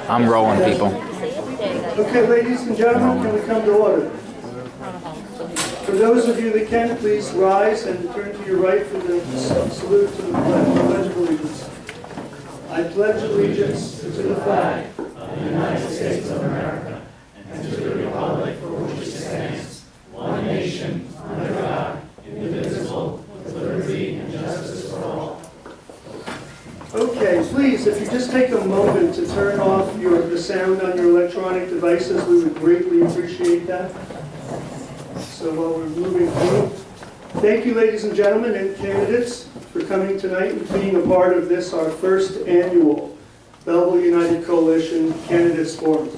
I'm rolling, people. Okay, ladies and gentlemen, can we come to order? For those of you that can, please rise and turn to your right for the salute to the flag. Pledge of allegiance. I pledge allegiance to the flag of the United States of America and to the republic for which it stands, one nation, under God, indivisible, with liberty and justice for all. Okay, please, if you just take a moment to turn off the sound on your electronic devices, we would greatly appreciate that. So while we're moving through, thank you, ladies and gentlemen and candidates, for coming tonight and being a part of this, our first annual Belleville United Coalition Candidates Forum.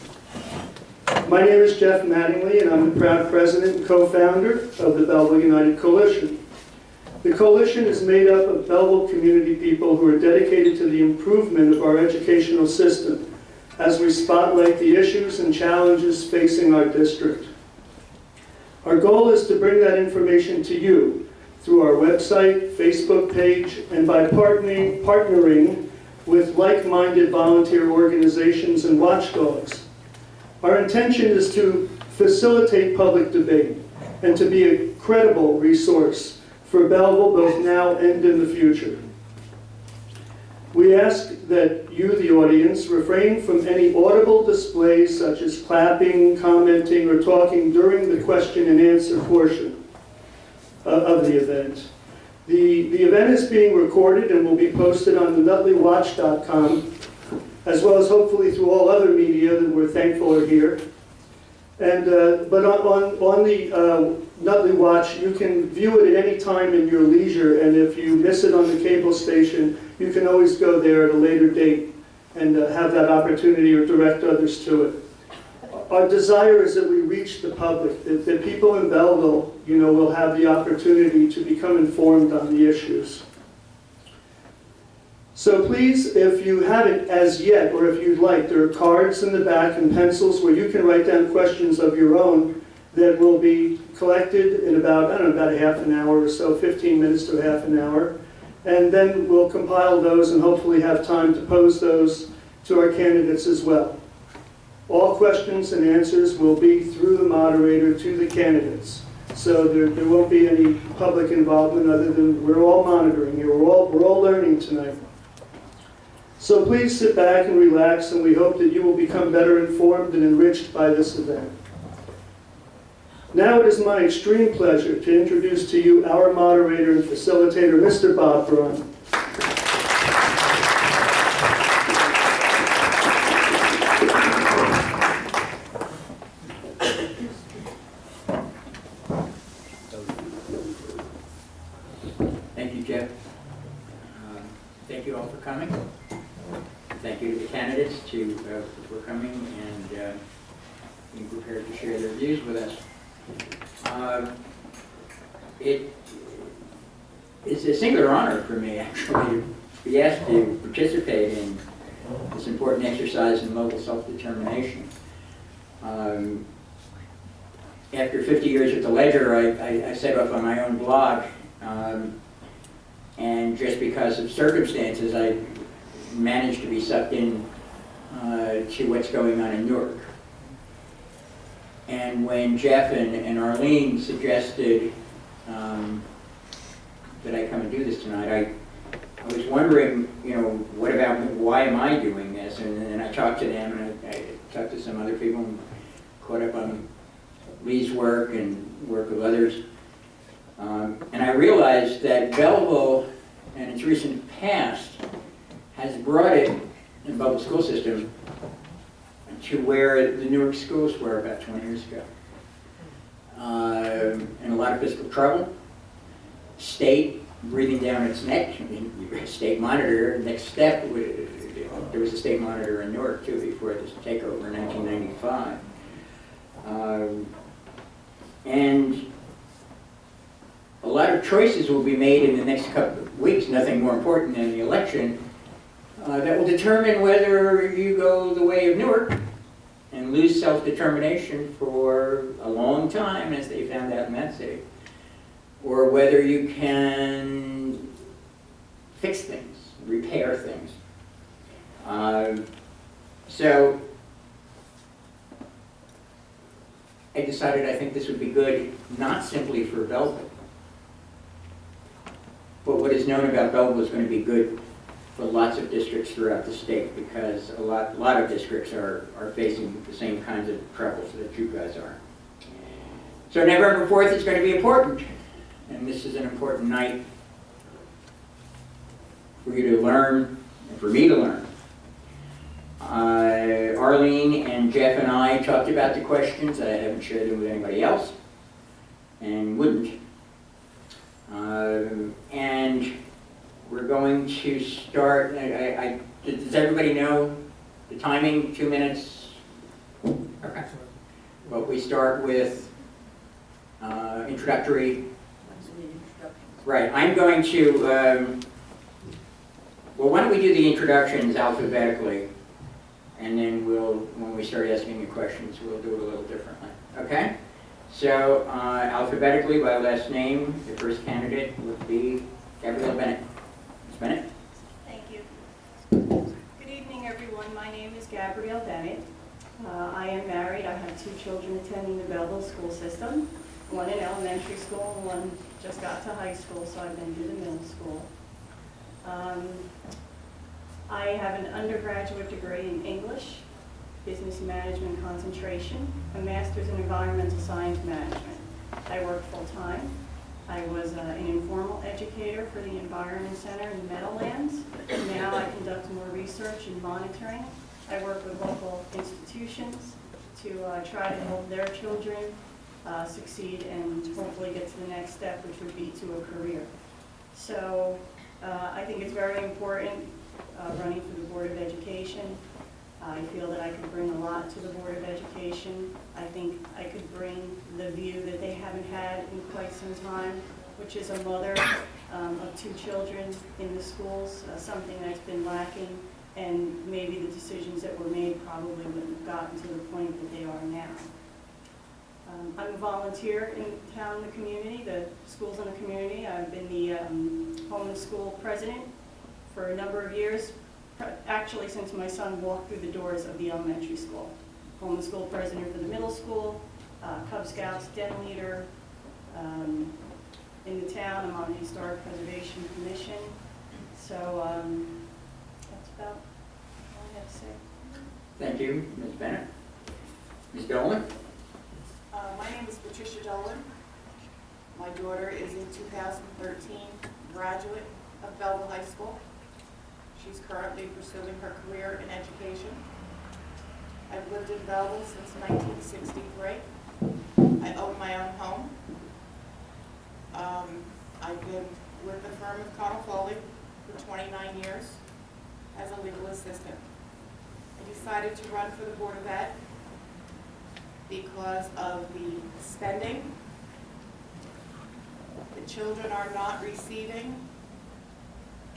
My name is Jeff Mattingly, and I'm the proud president and co-founder of the Belleville United Coalition. The coalition is made up of Belleville community people who are dedicated to the improvement of our educational system as we spotlight the issues and challenges facing our district. Our goal is to bring that information to you through our website, Facebook page, and by partnering with like-minded volunteer organizations and watchdogs. Our intention is to facilitate public debate and to be a credible resource for Belleville both now and in the future. We ask that you, the audience, refrain from any audible displays such as clapping, commenting, or talking during the question and answer portion of the event. The event is being recorded and will be posted on the NutleyWatch.com, as well as hopefully through all other media that we're thankful are here. And but on the Nutley Watch, you can view it at any time in your leisure, and if you miss it on the cable station, you can always go there at a later date and have that opportunity or direct others to it. Our desire is that we reach the public, that people in Belleville, will have the opportunity to become informed on the issues. So please, if you haven't as yet, or if you'd like, there are cards in the back and pencils where you can write down questions of your own that will be collected in about a half an hour or so, 15 minutes to half an hour. And then we'll compile those and hopefully have time to pose those to our candidates as well. All questions and answers will be through the moderator to the candidates. So there won't be any public involvement other than we're all monitoring here. We're all learning tonight. So please sit back and relax, and we hope that you will become better informed and enriched by this event. Now it is my extreme pleasure to introduce to you our moderator and facilitator, Mr. Bob Braun. Thank you, Jeff. Thank you all for coming. Thank you to the candidates for coming and being prepared to share their views with us. It is a singular honor for me, actually, to be asked to participate in this important exercise in local self-determination. After 50 years at the Ledger, I set off on my own blog, and just because of circumstances, I managed to be sucked in to what's going on in Newark. And when Jeff and Arlene suggested that I come and do this tonight, I was wondering, why am I doing this? And I talked to them, and I talked to some other people, and caught up on Lee's work and work of others. And I realized that Belleville, in its recent past, has brought it, in the Belleville school system, to where the Newark schools were about 20 years ago. In a lot of fiscal trouble, state breathing down its neck, state monitor, next step, there was a state monitor in Newark too before this takeover in 1995. And a lot of choices will be made in the next couple of weeks, nothing more important than the election, that will determine whether you go the way of Newark and lose self-determination for a long time, as they found out in that city, or whether you can fix things, repair things. So I decided I think this would be good, not simply for Belleville, but what is known about Belleville is going to be good for lots of districts throughout the state, because a lot of districts are facing the same kinds of troubles that you guys are. So November 4th is going to be important, and this is an important night for you to learn and for me to learn. Arlene and Jeff and I talked about the questions. I haven't shared them with anybody else and wouldn't. And we're going to start, does everybody know the timing? 2 minutes? Okay. Well, we start with introductory. Right, I'm going to, well, why don't we do the introductions alphabetically, and then when we start asking the questions, we'll do it a little differently. Okay? So, alphabetically by last name, the first candidate would be Gabrielle Bennett. Ms. Bennett? Thank you. Good evening, everyone. My name is Gabrielle Bennett. I am married. I have 2 children attending the Belleville school system, one in elementary school and one just got to high school, so I've been to the middle school. I have an undergraduate degree in English, business management concentration, a master's in environmental science management. I work full-time. I was an informal educator for the Environment Center in Meadowlands. Now I conduct more research and monitoring. I work with local institutions to try to help their children succeed and hopefully get to the next step, which would be to a career. So I think it's very important running for the Board of Education. I feel that I could bring a lot to the Board of Education. I think I could bring the view that they haven't had in quite some time, which is a mother of 2 children in the schools, something that's been lacking, and maybe the decisions that were made probably wouldn't have gotten to the point that they are now. I'm a volunteer in town, the community, the schools in the community. I've been the home and school president for a number of years, actually since my son walked through the doors of the elementary school. Home and school president for the middle school, Cub Scouts den leader. In the town, I'm on the Historic Preservation Commission. So that's about all I have to say. Thank you, Ms. Bennett. Ms. Dolan? My name is Patricia Dolan. My daughter is a 2013 graduate of Belleville High School. She's currently pursuing her career in education. I've lived in Belleville since 1963. I own my own home. I've been with the firm of Connell Foley for 29 years as a legal assistant. I decided to run for the Board of Ed because of the spending. The children are not receiving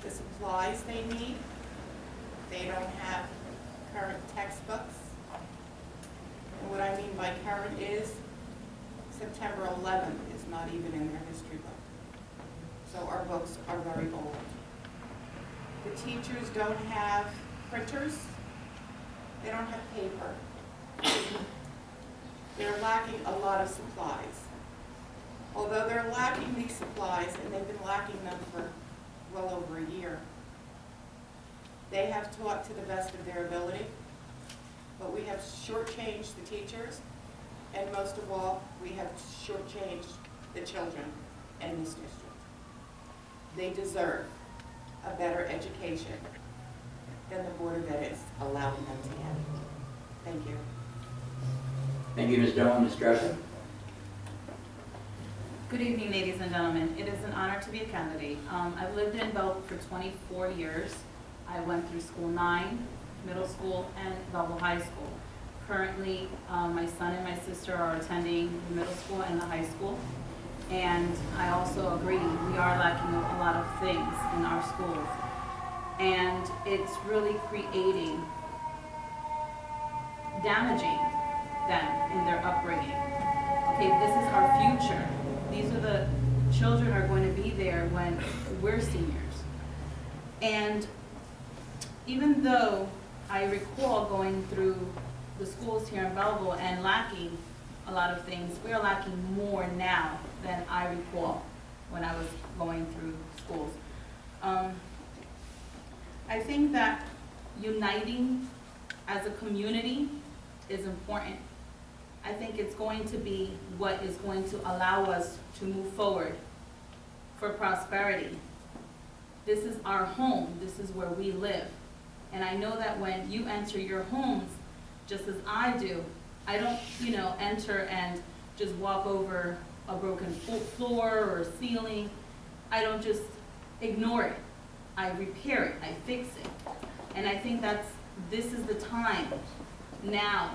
the supplies they need. They don't have current textbooks. And what I mean by current is September 11th is not even in their history book. So our books are very old. The teachers don't have printers. They don't have paper. They're lacking a lot of supplies. Although they're lacking these supplies, and they've been lacking them for well over a year, they have taught to the best of their ability, but we have shortchanged the teachers, and most of all, we have shortchanged the children in this district. They deserve a better education than the Board of Ed is allowing them to have. Thank you. Thank you, Ms. Dolan. Ms. Dresser? Good evening, ladies and gentlemen. It is an honor to be a candidate. I've lived in Belleville for 24 years. I went through school 9, middle school, and Belleville High School. Currently, my son and my sister are attending the middle school and the high school. And I also agree, we are lacking a lot of things in our schools. And it's really creating, damaging them in their upbringing. Okay, this is our future. These are the children are going to be there when we're seniors. And even though I recall going through the schools here in Belleville and lacking a lot of things. We are lacking more now than I recall when I was going through schools. I think that uniting as a community is important. I think it's going to be what is going to allow us to move forward for prosperity. This is our home. This is where we live. And I know that when you enter your homes, just as I do, I don't, enter and just walk over a broken floor or ceiling. I don't just ignore it. I repair it. I fix it. And I think this is the time now.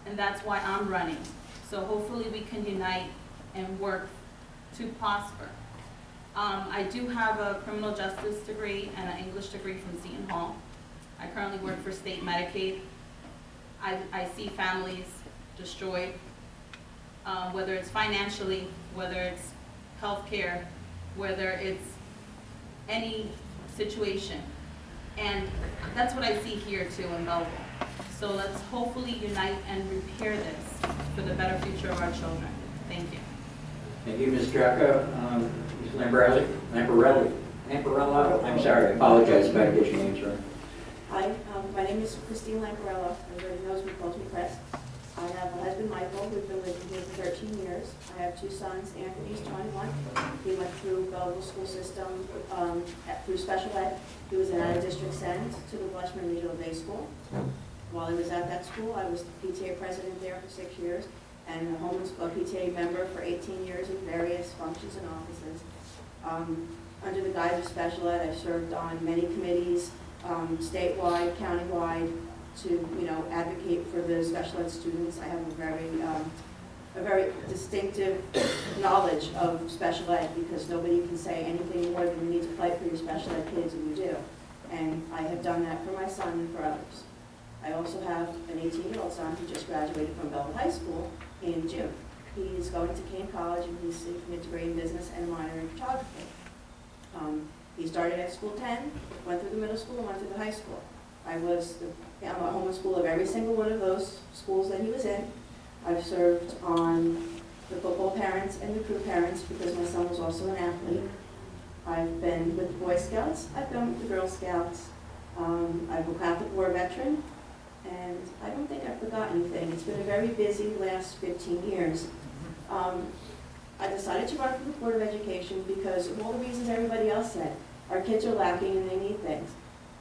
And that's why I'm running. So hopefully we can unite and work to prosper. I do have a criminal justice degree and an English degree from Seton Hall. I currently work for state Medicaid. I see families destroyed, whether it's financially, whether it's healthcare, whether it's any situation. And that's what I see here too in Belleville. So let's hopefully unite and repair this for the better future of our children. Thank you. Thank you, Ms. Draco. Ms. Lamparello, I'm sorry, I apologize if I get your names wrong. Hi, my name is Christine Lamparello. Everybody knows me, calls me Chris. I have a husband, Michael, who's been living here for 13 years. I have two sons. Anthony's 21. He went through Belleville school system through special ed. He was an out-of-district sent to the Blushman Regional Day School. While he was at that school, I was the PTA president there for 6 years and a homeless club PTA member for 18 years in various functions and offices. Under the guise of special ed, I've served on many committees, statewide, countywide, to advocate for the special ed students. I have a very distinctive knowledge of special ed because nobody can say anything more than you need to fight for your special ed kids, and you do. And I have done that for my son and for others. I also have an 18-year-old son who just graduated from Belleville High School in June. He's going to Kane College and he's seeking a degree in business and a minor in photography. He started at school 10, went through the middle school, and went through the high school. I'm a home school of every single one of those schools that he was in. I've served on the football parents and the crew parents because my son was also an athlete. I've been with the Boy Scouts. I've been with the Girl Scouts. I'm a Catholic War veteran, and I don't think I've forgotten anything. It's been a very busy last 15 years. I decided to run for the Board of Education because of all the reasons everybody else said. Our kids are lacking and they need things.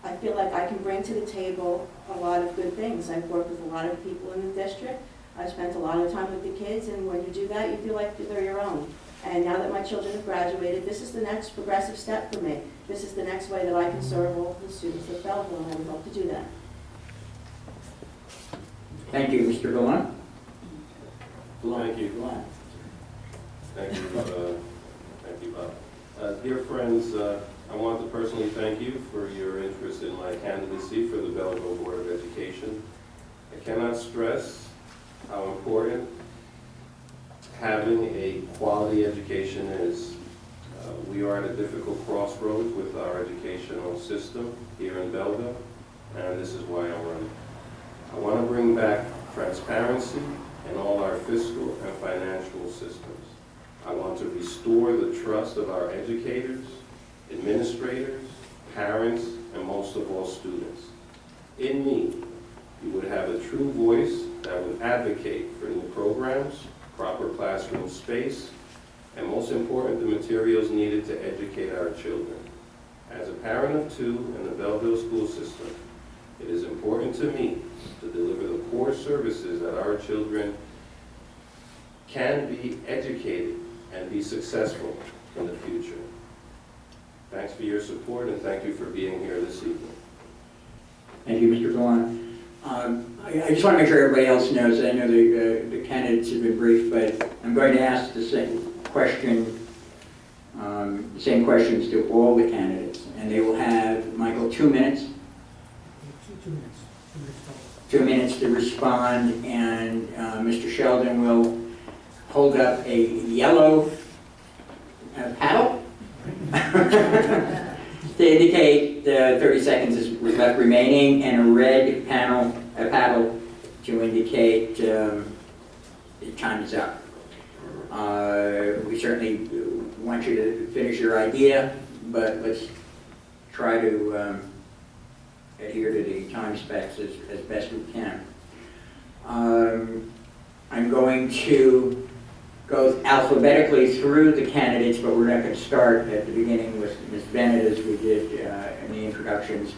I feel like I can bring to the table a lot of good things. I've worked with a lot of people in the district. I've spent a lot of time with the kids, and when you do that, you feel like they're your own. And now that my children have graduated, this is the next progressive step for me. This is the next way that I can serve all the students at Belleville, and I would hope to do that. Thank you, Mr. Gallant. Thank you. Gallant. Thank you, Bob. Dear friends, I want to personally thank you for your interest in my candidacy for the Belleville Board of Education. I cannot stress how important having a quality education is. We are at a difficult crossroads with our educational system here in Belleville, and this is why I'm running. I want to bring back transparency in all our fiscal and financial systems. I want to restore the trust of our educators, administrators, parents, and most of all, students. In me, you would have a true voice that would advocate for new programs, proper classroom space, and most important, the materials needed to educate our children. As a parent of two in the Belleville school system, it is important to me to deliver the core services that our children can be educated and be successful in the future. Thanks for your support, and thank you for being here this evening. Thank you, Mr. Gallant. I just want to make sure everybody else knows, I know the candidates have been briefed, but I'm going to ask the same questions to all the candidates, and they will have, Michael, 2 minutes. 2 minutes to respond, and Mr. Sheldon will hold up a yellow paddle to indicate 30 seconds is left remaining, and a red paddle to indicate the time is up. We certainly want you to finish your idea, but let's try to adhere to the time specs as best we can. I'm going to go alphabetically through the candidates, but we're not going to start at the beginning with Ms. Bennett as we did in the introductions.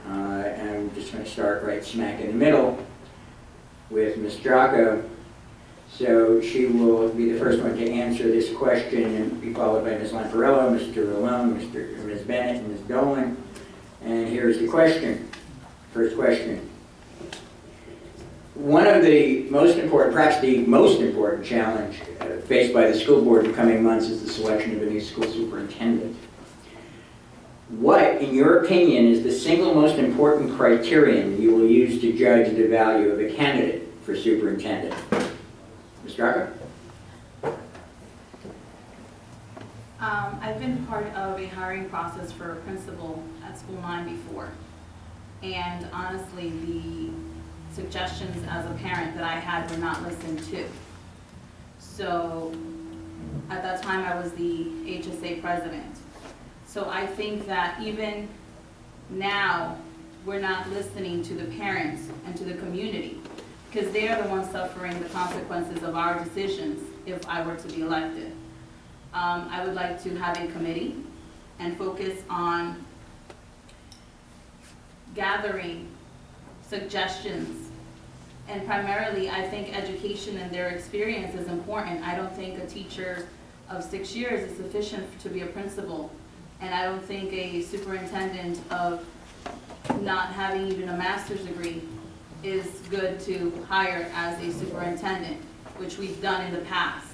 And I'm just going to start right smack in the middle with Ms. Jocko. So she will be the first one to answer this question and be followed by Ms. Lamparello, Mr. Lalone, Ms. Bennett, and Ms. Dolan. And here's the question. First question. One of the most important, perhaps the most important challenge faced by the school board in the coming months is the selection of a new school superintendent. What, in your opinion, is the single most important criterion you will use to judge the value of a candidate for superintendent? Ms. Drucker? I've been part of a hiring process for a principal at School 9 before. And honestly, the suggestions as a parent that I had were not listened to. So at that time, I was the HSA president. So I think that even now, we're not listening to the parents and to the community, because they are the ones suffering the consequences of our decisions if I were to be elected. I would like to have a committee and focus on gathering suggestions. And primarily, I think education and their experience is important. I don't think a teacher of 6 years is sufficient to be a principal. And I don't think a superintendent of not having even a master's degree is good to hire as a superintendent, which we've done in the past.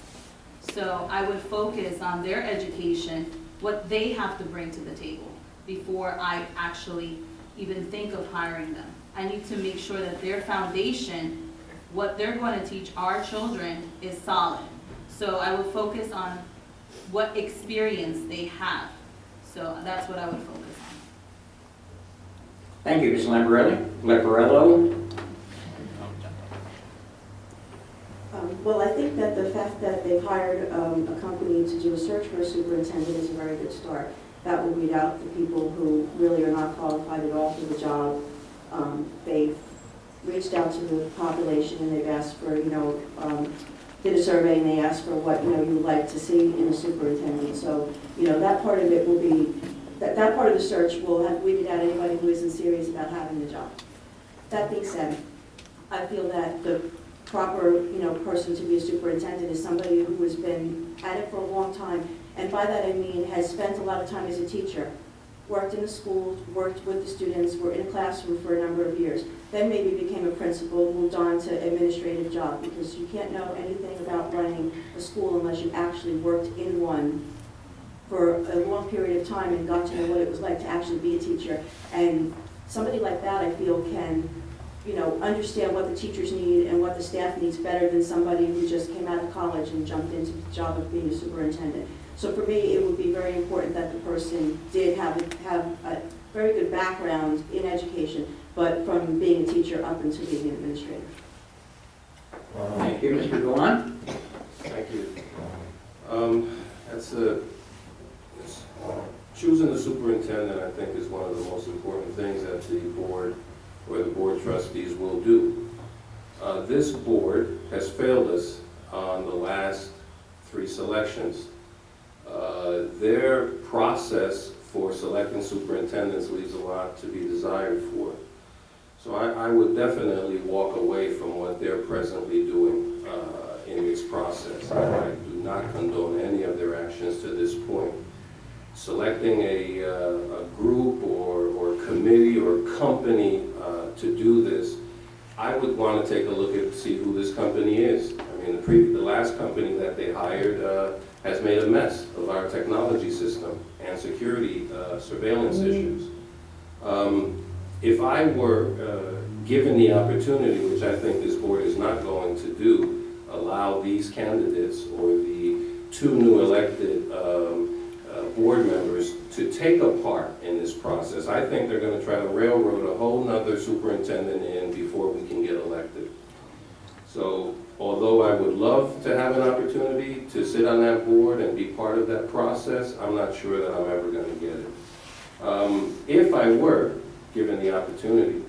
So I would focus on their education, what they have to bring to the table before I actually even think of hiring them. I need to make sure that their foundation, what they're going to teach our children, is solid. So I will focus on what experience they have. So that's what I would focus on. Thank you, Ms. Lamparello. Well, I think that the fact that they've hired a company to do a search for a superintendent is a very good start. That will weed out the people who really are not qualified at all for the job. They've reached out to the population and they've asked for, did a survey and they asked for what, you would like to see in a superintendent. So, that part of it will be, that part of the search will have weeded out anybody who isn't serious about having the job. That being said, I feel that the proper, person to be a superintendent is somebody who has been at it for a long time. And by that I mean has spent a lot of time as a teacher, worked in the schools, worked with the students, were in a classroom for a number of years, then maybe became a principal, moved on to administrative job, because you can't know anything about running a school unless you actually worked in one for a long period of time and got to know what it was like to actually be a teacher. And somebody like that, I feel, can understand what the teachers need and what the staff needs better than somebody who just came out of college and jumped into the job of being a superintendent. So for me, it would be very important that the person did have a very good background in education, but from being a teacher up until being an administrator. Thank you, Mr. Golan. Thank you. Choosing the superintendent, I think, is one of the most important things that the board or the board trustees will do. This board has failed us on the last 3 selections. Their process for selecting superintendents leaves a lot to be desired for. So I would definitely walk away from what they're presently doing in this process. I do not condone any of their actions to this point. Selecting a group or committee or company to do this, I would want to take a look at see who this company is. I mean, the last company that they hired has made a mess of our technology system and security surveillance issues. If I were given the opportunity, which I think this board is not going to do, allow these candidates or the 2 new elected board members to take a part in this process. I think they're going to try to railroad a whole nother superintendent in before we can get elected. So although I would love to have an opportunity to sit on that board and be part of that process, I'm not sure that I'm ever going to get it. If I were given the opportunity,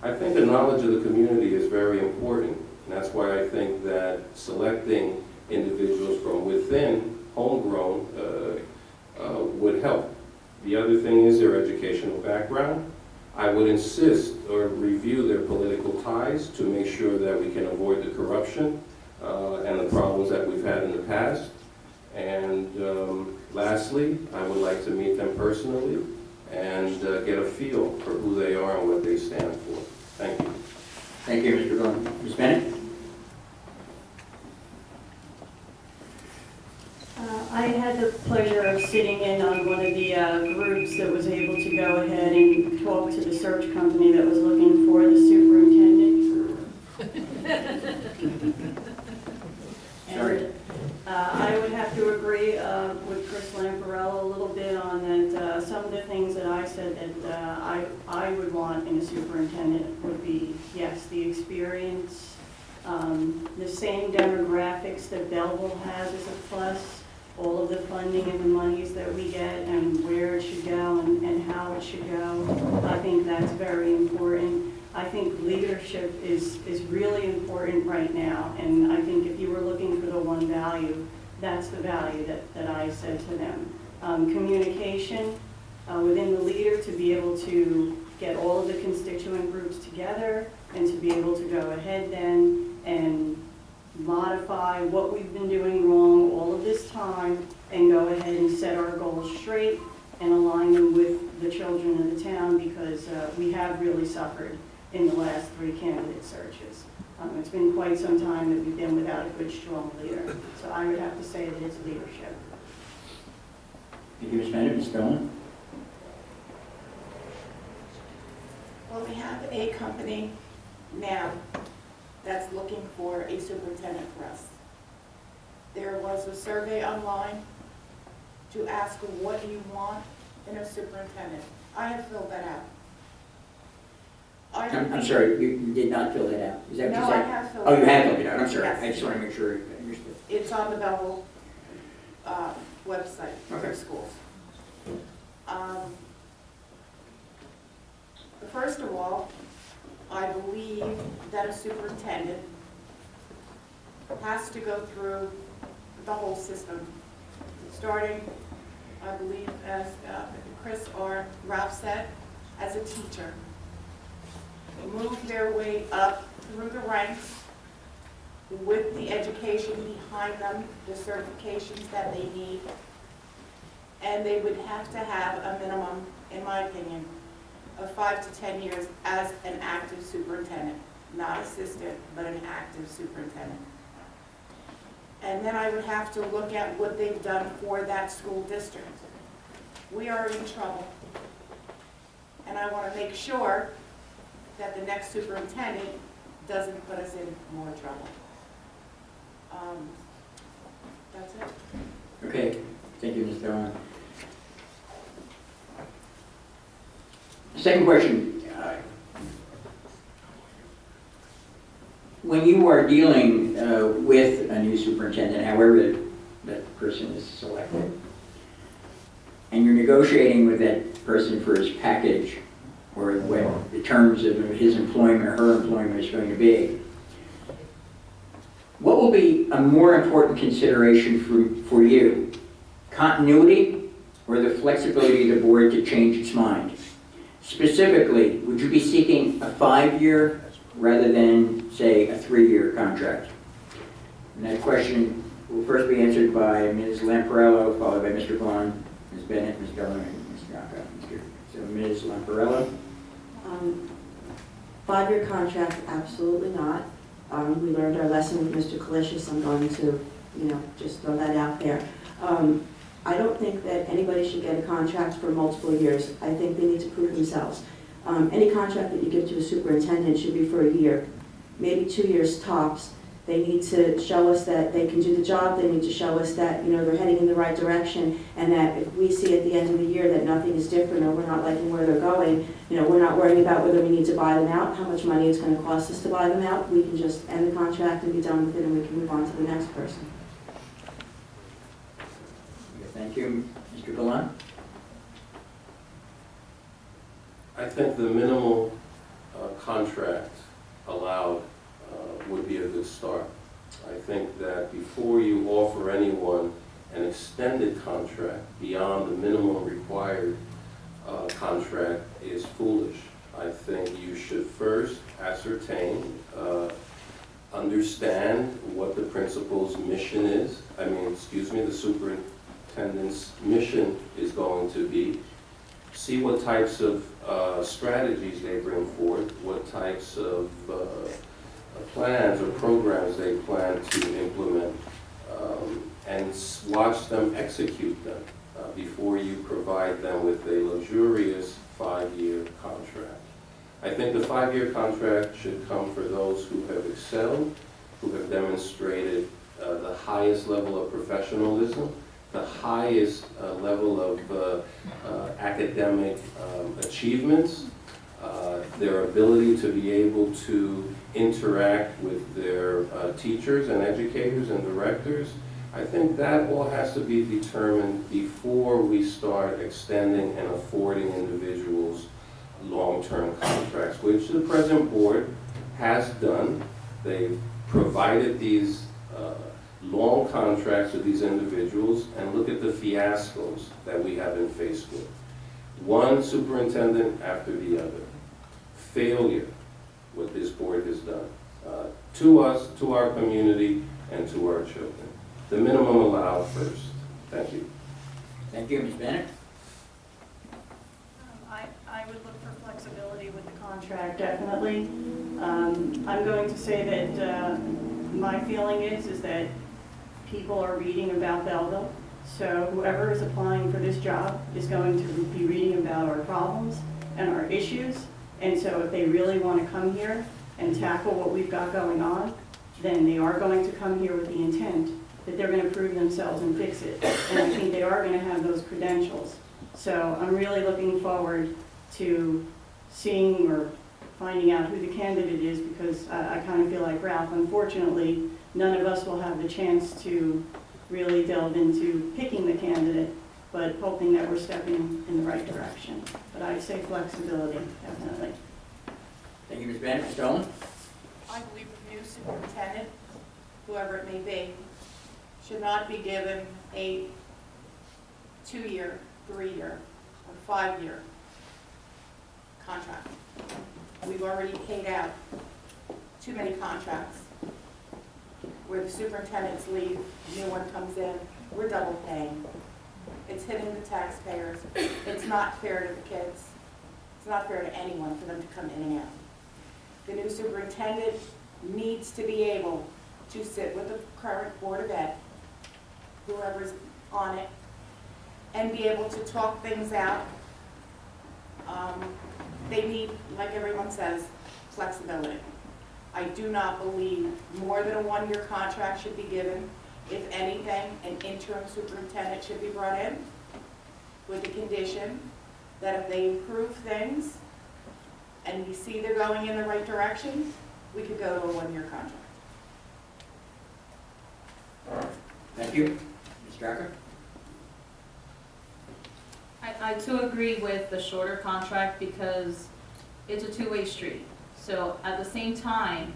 I think the knowledge of the community is very important. And that's why I think that selecting individuals from within, homegrown, would help. The other thing is their educational background. I would insist or review their political ties to make sure that we can avoid the corruption and the problems that we've had in the past. And lastly, I would like to meet them personally and get a feel for who they are and what they stand for. Thank you. Thank you, Mr. Vaughn. Ms. Bennett? I had the pleasure of sitting in on one of the groups that was able to go ahead and talk to the search company that was looking for the superintendent. Sorry. And, I would have to agree with Chris Lamparello a little bit on that. Some of the things that I said that I would want in a superintendent would be, yes, the experience, the same demographics that Belleville has as a plus, all of the funding and the monies that we get and where it should go and how it should go. I think that's very important. I think leadership is really important right now, and I think if you were looking for the one value, that's the value that I said to them. Communication within the leader, to be able to get all of the constituent groups together and to be able to go ahead then and modify what we've been doing wrong all of this time and go ahead and set our goals straight and align them with the children of the town, because we have really suffered in the last 3 candidate searches. It's been quite some time that we've been without a good, strong leader. So I would have to say that it's leadership. Thank you, Ms. Bennett. Ms. Dolan? Well, we have a company now that's looking for a superintendent for us. There was a survey online to ask what do you want in a superintendent. I have filled that out. I'm sorry, you did not fill that out. Is that what you No, said? I have filled it Oh, out. you have filled it out. I'm sorry. Yes. I just want to make sure I understood. It's on the Belleville website for Okay. schools. First of all, I believe that a superintendent has to go through the whole system, starting, I believe, as Chris or Ralph said, as a teacher. Move their way up through the ranks with the education behind them, the certifications that they need. And they would have to have a minimum, in my opinion, of 5 to 10 years as an active superintendent, not assistant, but an active superintendent. And then I would have to look at what they've done for that school district. We are in trouble. And I want to make sure that the next superintendent doesn't put us in more trouble. That's it. Okay. Thank you, Ms. Dolan. Second question. When you are dealing with a new superintendent, however that person is selected, and you're negotiating with that person for his package or what the terms of his employment or her employment is going to be, what will be a more important consideration for you? Continuity or the flexibility of the board to change its mind? Specifically, would you be seeking a 5-year rather than, say, a 3-year contract? And that question will first be answered by Ms. Lamparello, followed by Mr. Vaughn, Ms. Bennett, Ms. Dolan, and Ms. Yaka. So Ms. Lamparello? 5-year contract, absolutely not. We learned our lesson with Mr. Kalishis. I'm going to, just throw that out there. I don't think that anybody should get a contract for multiple years. I think they need to prove themselves. Any contract that you give to a superintendent should be for a year, maybe 2 years tops, They need to show us that they can do the job, they need to show us that, they're heading in the right direction, and that if we see at the end of the year that nothing is different, or we're not liking where they're going, we're not worrying about whether we need to buy them out, how much money it's gonna cost us to buy them out. We can just end the contract and be done with it, and we can move on to the next person. Thank you. Mr. Gallant? I think the minimal contract allowed would be a good start. I think that before you offer anyone an extended contract beyond the minimum required contract is foolish. I think you should first ascertain, understand what the principal's mission is. The superintendent's mission is going to be. See what types of strategies they bring forth, what types of plans or programs they plan to implement, and watch them execute them before you provide them with a luxurious 5-year contract. I think the 5-year contract should come for those who have excelled, who have demonstrated the highest level of professionalism, the highest level of academic achievements, their ability to be able to interact with their teachers and educators and directors. I think that all has to be determined before we start extending and affording individuals long-term contracts, which the present board has done. They've provided these long contracts to these individuals, and look at the fiascos that we have been faced with. One superintendent after the other. Failure, what this board has done. To us, to our community, and to our children. The minimum allowed first. Thank you. Thank you. Ms. Bennett? I would look for flexibility with the contract, definitely. I'm going to say that my feeling is that people are reading about Belleville, so whoever is applying for this job is going to be reading about our problems and our issues, and so if they really want to come here and tackle what we've got going on, then they are going to come here with the intent that they're going to prove themselves and fix it, and I think they are going to have those credentials. So I'm really looking forward to seeing or finding out who the candidate is, because I kind of feel like Ralph, unfortunately, none of us will have the chance to really delve into picking the candidate, but hoping that we're stepping in the right direction. But I'd say flexibility, definitely. Thank you, Ms. Bennett. Mr. Dolan? I believe the new superintendent, whoever it may be, should not be given a 2-year, 3-year, or 5-year contract. We've already paid out too many contracts where the superintendents leave, new one comes in, we're double paying. It's hitting the taxpayers. It's not fair to the kids. It's not fair to anyone for them to come in and out. The new superintendent needs to be able to sit with the current Board of Ed, whoever's on it, and be able to talk things out. They need, like everyone says, flexibility. I do not believe more than a 1-year contract should be given. If anything, an interim superintendent should be brought in with the condition that if they improve things and we see they're going in the right direction, we could go to a 1-year contract. Thank you. Ms. Drucker? I too agree with the shorter contract because it's a two-way street. So at the same time,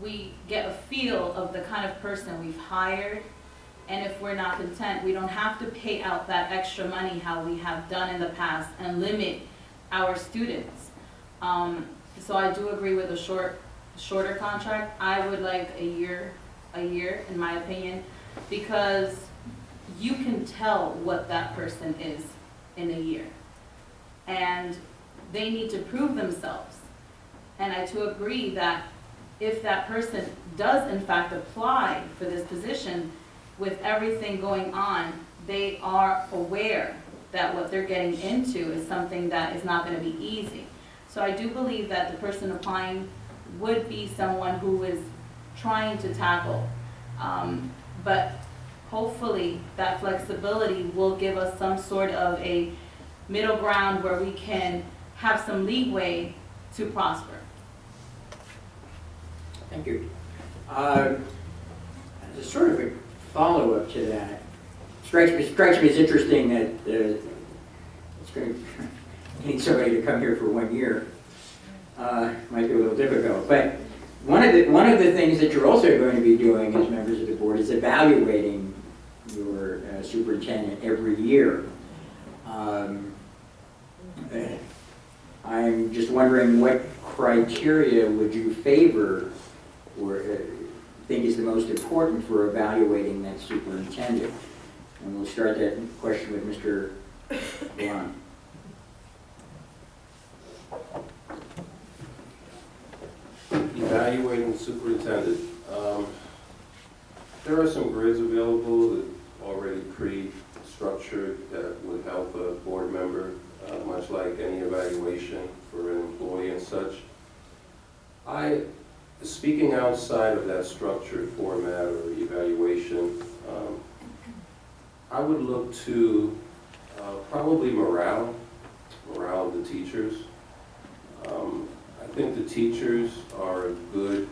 we get a feel of the kind of person we've hired, and if we're not content, we don't have to pay out that extra money how we have done in the past and limit our students. So I do agree with a shorter contract. I would like a year in my opinion, because you can tell what that person is in a year. And they need to prove themselves. And I too agree that if that person does in fact apply for this position, with everything going on, they are aware that what they're getting into is something that is not going to be easy. So I do believe that the person applying would be someone who is trying to tackle. But hopefully that flexibility will give us some sort of a middle ground where we can have some leeway to prosper. Thank you. As a sort of a follow-up to that, strikes me as interesting that it's going to need somebody to come here for 1 year. Might be a little difficult, but one of the things that you're also going to be doing as members of the board is evaluating your superintendent every year. I'm just wondering what criteria would you favor or think is the most important for evaluating that superintendent? And we'll start that question with Mr. Vaughn. Evaluating superintendent. There are some grids available that already pre-structured that would help a board member, much like any evaluation for an employee and such. Speaking outside of that structured format or evaluation, I would look to probably morale of the teachers. I think the teachers are a good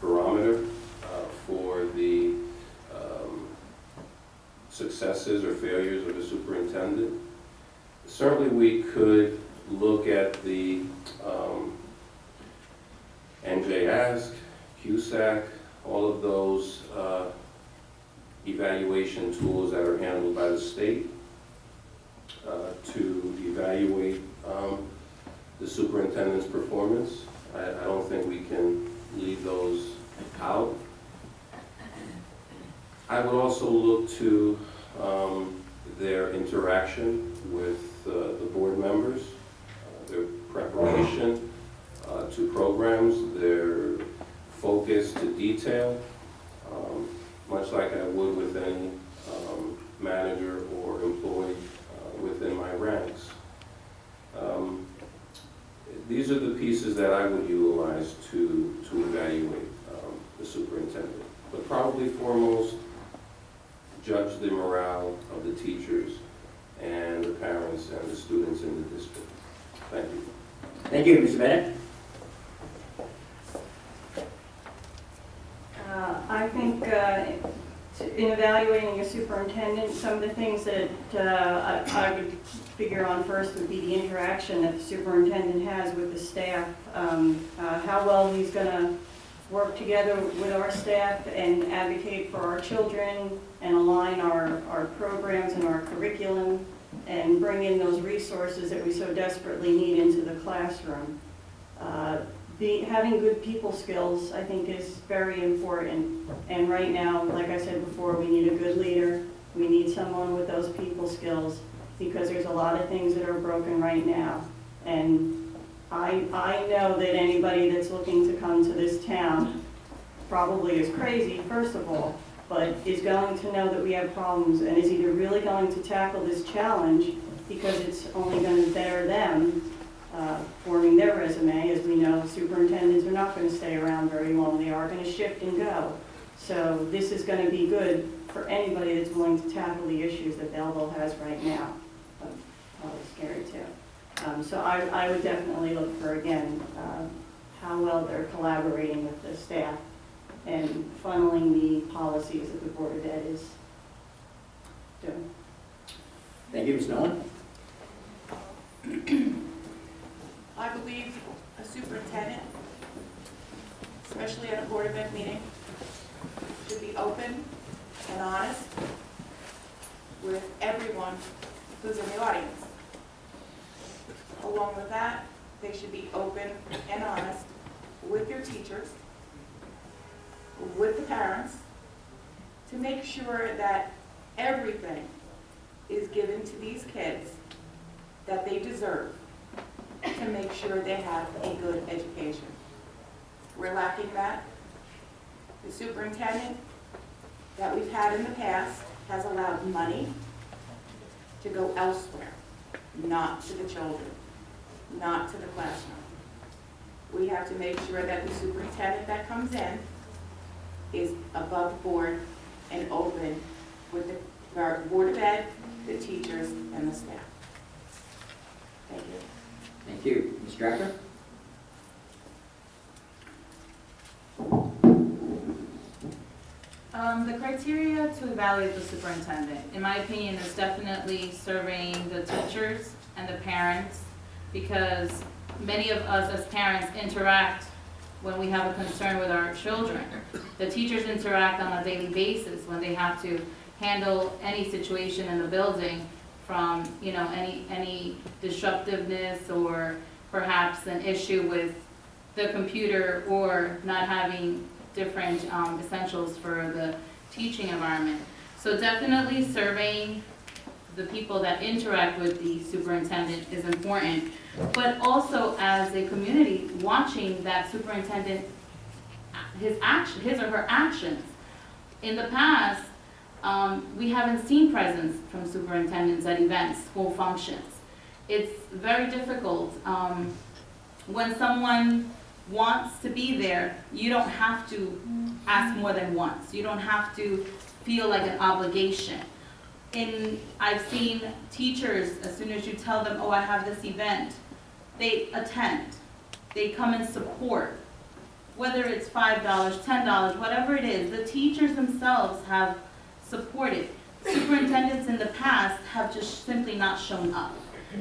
barometer for the successes or failures of the superintendent. Certainly we could look at the NJASC, CUSAC, all of those evaluation tools that are handled by the state to evaluate the superintendent's performance. I don't think we can leave those out. I would also look to their interaction with the board members, their preparation to programs, their focus to detail, much like I would with any manager or employee within my ranks. These are the pieces that I would utilize to evaluate the superintendent. But probably foremost, judge the morale of the teachers and the parents and the students in the district. Thank you. Thank you, Mr. Bennett. I think in evaluating a superintendent, some of the things that I would figure on first would be the interaction that the superintendent has with the staff, how well he's going to work together with our staff and advocate for our children and align our programs and our curriculum and bring in those resources that we so desperately need into the classroom. Having good people skills, I think, is very important. And right now, like I said before, we need a good leader. We need someone with those people skills because there's a lot of things that are broken right now. And I know that anybody that's looking to come to this town probably is crazy, first of all, but is going to know that we have problems and is either really going to tackle this challenge because it's only going to better them forming their resume. As we know, superintendents are not going to stay around very long. They are going to shift and go. So this is going to be good for anybody that's willing to tackle the issues that Belleville has right now. Probably scary too. So I would definitely look for, again, how well they're collaborating with the staff and funneling the policies that the Board of Ed is doing. Thank you, Ms. Nolan. I believe a superintendent, especially at a Board of Ed meeting, should be open and honest with everyone who's in the audience. Along with that, they should be open and honest with your teachers, with the parents, to make sure that everything is given to these kids that they deserve to make sure they have a good education. We're lacking that. The superintendent that we've had in the past has allowed money to go elsewhere, not to the children, not to the classroom. We we have to make sure that the superintendent that comes in is above board and open with the Board of Ed, the teachers, and the staff. Thank you. Thank you. Ms. Drucker? The criteria to evaluate the superintendent, in my opinion, is definitely surveying the teachers and the parents, because many of us as parents interact when we have a concern with our children. The teachers interact on a daily basis when they have to handle any situation in the building, from, you know, any disruptiveness or perhaps an issue with the computer or not having different essentials for the teaching environment. So definitely surveying the people that interact with the superintendent is important, but also as a community, watching that superintendent, his or her actions. In the past, we haven't seen presence from superintendents at events, school functions. It's very difficult. When someone wants to be there, you don't have to ask more than once. You don't have to feel like an obligation. I've seen teachers, as soon as you tell them, oh, I have this event, they attend. They come and support. Whether it's $5, $10, whatever it is, the teachers themselves have supported. Superintendents in the past have just simply not shown up.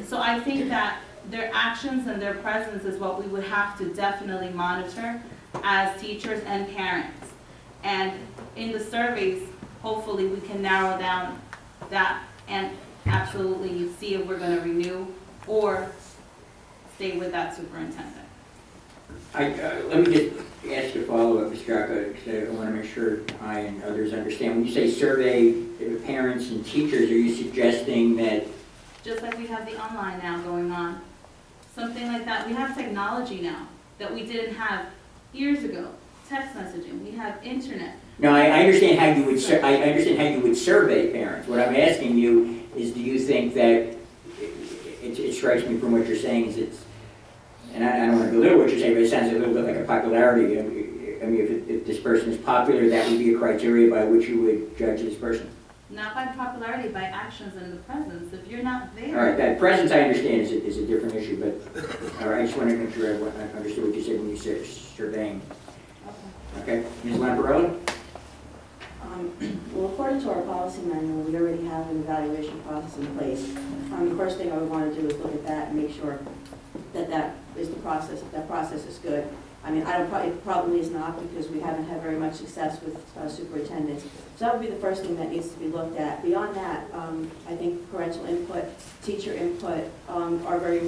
So I think that their actions and their presence is what we would have to definitely monitor as teachers and parents. And in the surveys, hopefully we can narrow down that and absolutely see if we're gonna renew or stay with that superintendent. Let me just ask a follow-up, Ms. Drucker, because I want to make sure I and others understand. When you say survey parents and teachers, are you suggesting that? Just like we have the online now going on, something like that. We have technology now that we didn't have years ago. Text messaging, we have internet. No, I understand how you would. I understand how you would survey parents. What I'm asking you is, do you think that it strikes me from what you're saying is it's, and I don't want to belittle what you're saying, but it sounds a little bit like a popularity. I mean, if this person is popular, that would be a criteria by which you would judge this person. Not by popularity, by actions and the presence. If you're not there. All right, that presence I understand is a different issue, but all right, I just wanted to make sure I understood what you said when you said surveying. Okay, Ms. Lamparelli? Well, according to our policy manual, we already have an evaluation process in place. The first thing I would want to do is look at that and make sure that that is the process, that process is good. I mean, it probably is not, because we haven't had very much success with superintendents. So that would be the first thing that needs to be looked at. Beyond that, I think parental input, teacher input are very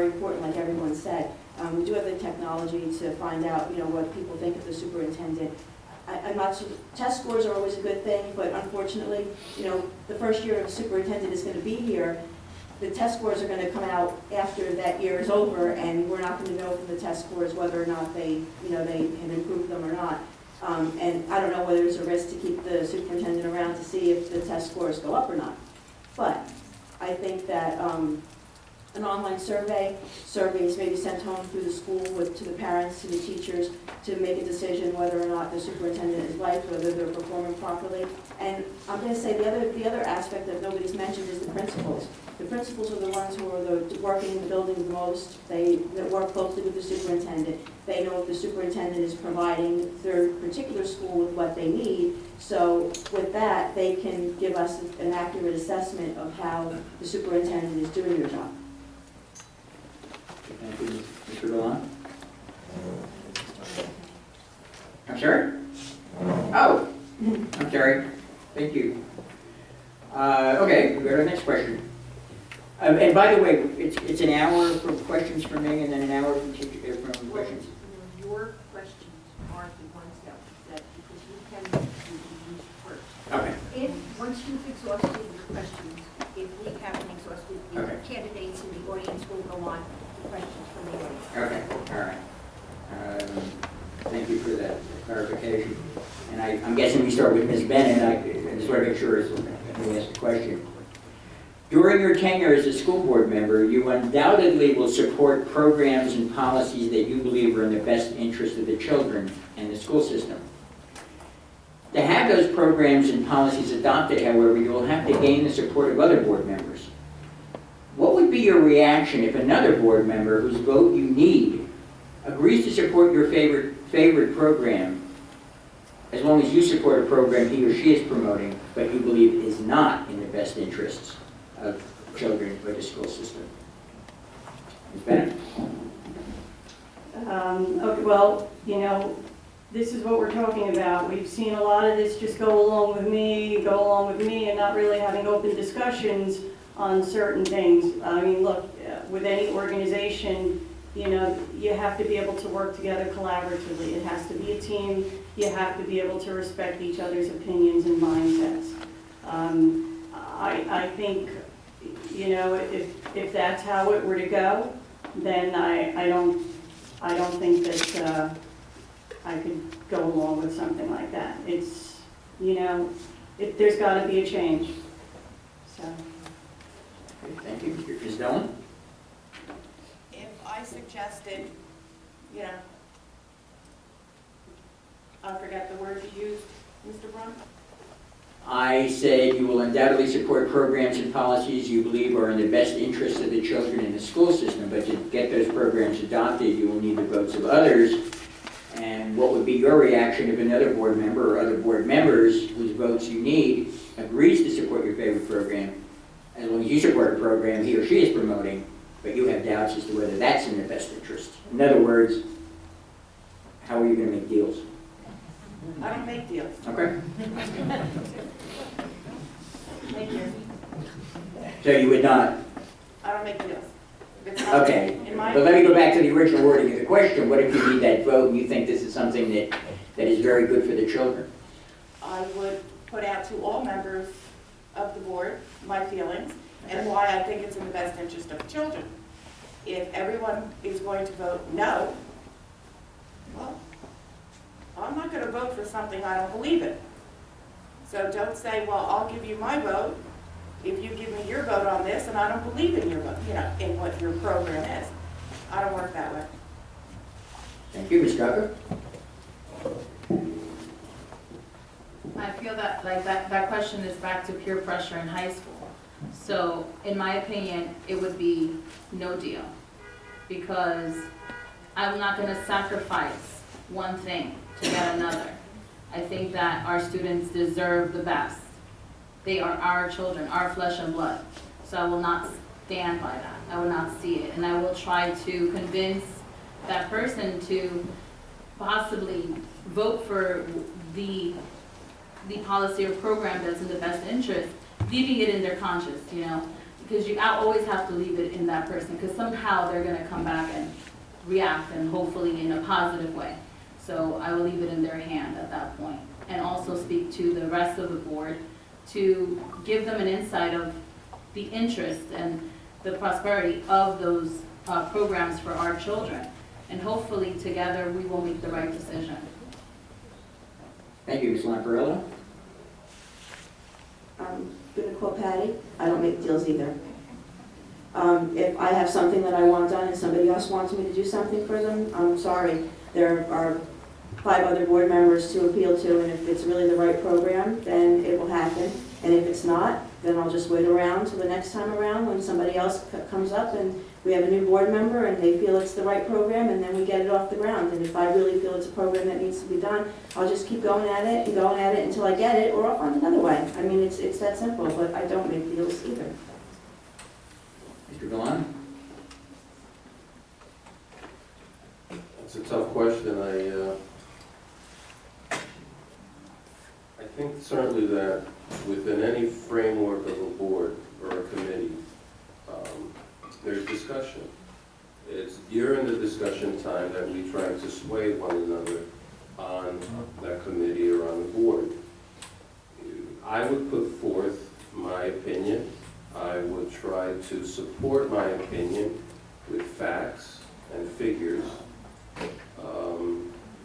important, like everyone said. We do have the technology to find out, what people think of the superintendent. I'm not sure, test scores are always a good thing, but unfortunately, the first year of the superintendent is going to be here. The test scores are going to come out after that year is over, and we're not going to know from the test scores whether or not they have improved them or not. And I don't know whether there's a risk to keep the superintendent around to see if the test scores go up or not. But I think that an online surveys may be sent home through the school to the parents, to the teachers, to make a decision whether or not the superintendent is liked, whether they're performing properly. And I'm going to say the other aspect that nobody's mentioned is the principals. The principals are the ones who are working in the building the most. They work closely with the superintendent. They know if the superintendent is providing their particular school with what they need. So with that, they can give us an accurate assessment of how the superintendent is doing their job. Thank you. Mr. Gallant? I'm sorry? Oh, I'm sorry. Thank you. Okay, we'll go to the next question. And by the way, it's an hour for questions from me and then an hour from questions. Your questions are the ones that because you can be used first. Okay. Once you've exhausted your questions, if we haven't exhausted, the Okay. candidates in the audience will go on to questions from the audience. Okay, all right. Thank you for that clarification. And I'm guessing we start with Ms. Bennett. I just want to make sure we ask a question. During your tenure as a school board member, you undoubtedly will support programs and policies that you believe are in the best interest of the children and the school system. To have those programs and policies adopted, however, you will have to gain the support of other board members. What would be your reaction if another board member whose vote you need agrees to support your favorite program, as long as you support a program he or she is promoting, but you believe is not in the best interests of children or the school system? Ms. Bennett? Okay, well, this is what we're talking about. We've seen a lot of this just go along with me, and not really having open discussions on certain things. I mean, look, with any organization, you have to be able to work together collaboratively. It has to be a team. You have to be able to respect each other's opinions and mindsets. I think, if that's how it were to go, then I don't think that I could go along with something like that. It's, there's got to be a change. So. Okay, thank you. Ms. Dillon? If I suggested, I forget the word you used, Mr. Brun? I said you will undoubtedly support programs and policies you believe are in the best interest of the children in the school system, but to get those programs adopted, you will need the votes of others. And what would be your reaction if another board member or other board members whose votes you need agrees to support your favorite program, as long as you support a program he or she is promoting, but you have doubts as to whether that's in their best interest? In other words, how are you going to make deals? I don't make deals. Okay. Thank you. So you would not? I don't make deals. If it's not Okay. in my But let me go back to the original wording of the question. What if you need that vote and you think this is something that is very good for the children? I would put out to all members of the board my feelings and why I think it's in the best interest of the children. If everyone is going to vote no, well, I'm not going to vote for something I don't believe in. So don't say, well, I'll give you my vote if you give me your vote on this and I don't believe in your vote, in what your program is. I don't work that way. Thank you, Ms. Drucker. I feel that that question is back to peer pressure in high school. So in my opinion, it would be no deal, because I'm not going to sacrifice one thing to get another. I think that our students deserve the best. They are our children, our flesh and blood. So I will not stand by that. I will not see it. And I will try to convince that person to possibly vote for the policy or program that's in the best interest, leaving it in their conscience, because I always have to leave it in that person, because somehow they're going to come back and react, and hopefully in a positive way. So I will leave it in their hand at that point, and also speak to the rest of the board to give them an insight of the interest and the prosperity of those programs for our children. And hopefully together we will make the right decision. Thank you, Ms. Lamparello. I'm gonna quote Patty, I don't make deals either. If I have something that I want done and somebody else wants me to do something for them, I'm sorry. There are 5 other board members to appeal to, and if it's really the right program, then it will happen. And if it's not, then I'll just wait around till the next time around when somebody else comes up and we have a new board member and they feel it's the right program, and then we get it off the ground. And if I really feel it's a program that needs to be done, I'll just keep going at it and going at it until I get it, or I'll find another way. I mean, it's that simple, but I don't make deals either. Mr. Gallant? It's a tough question. I think certainly that within any framework of a board or a committee, there's discussion. It's during the discussion time that we try to sway one another on that committee or on the board. I would put forth my opinion. I would try to support my opinion with facts and figures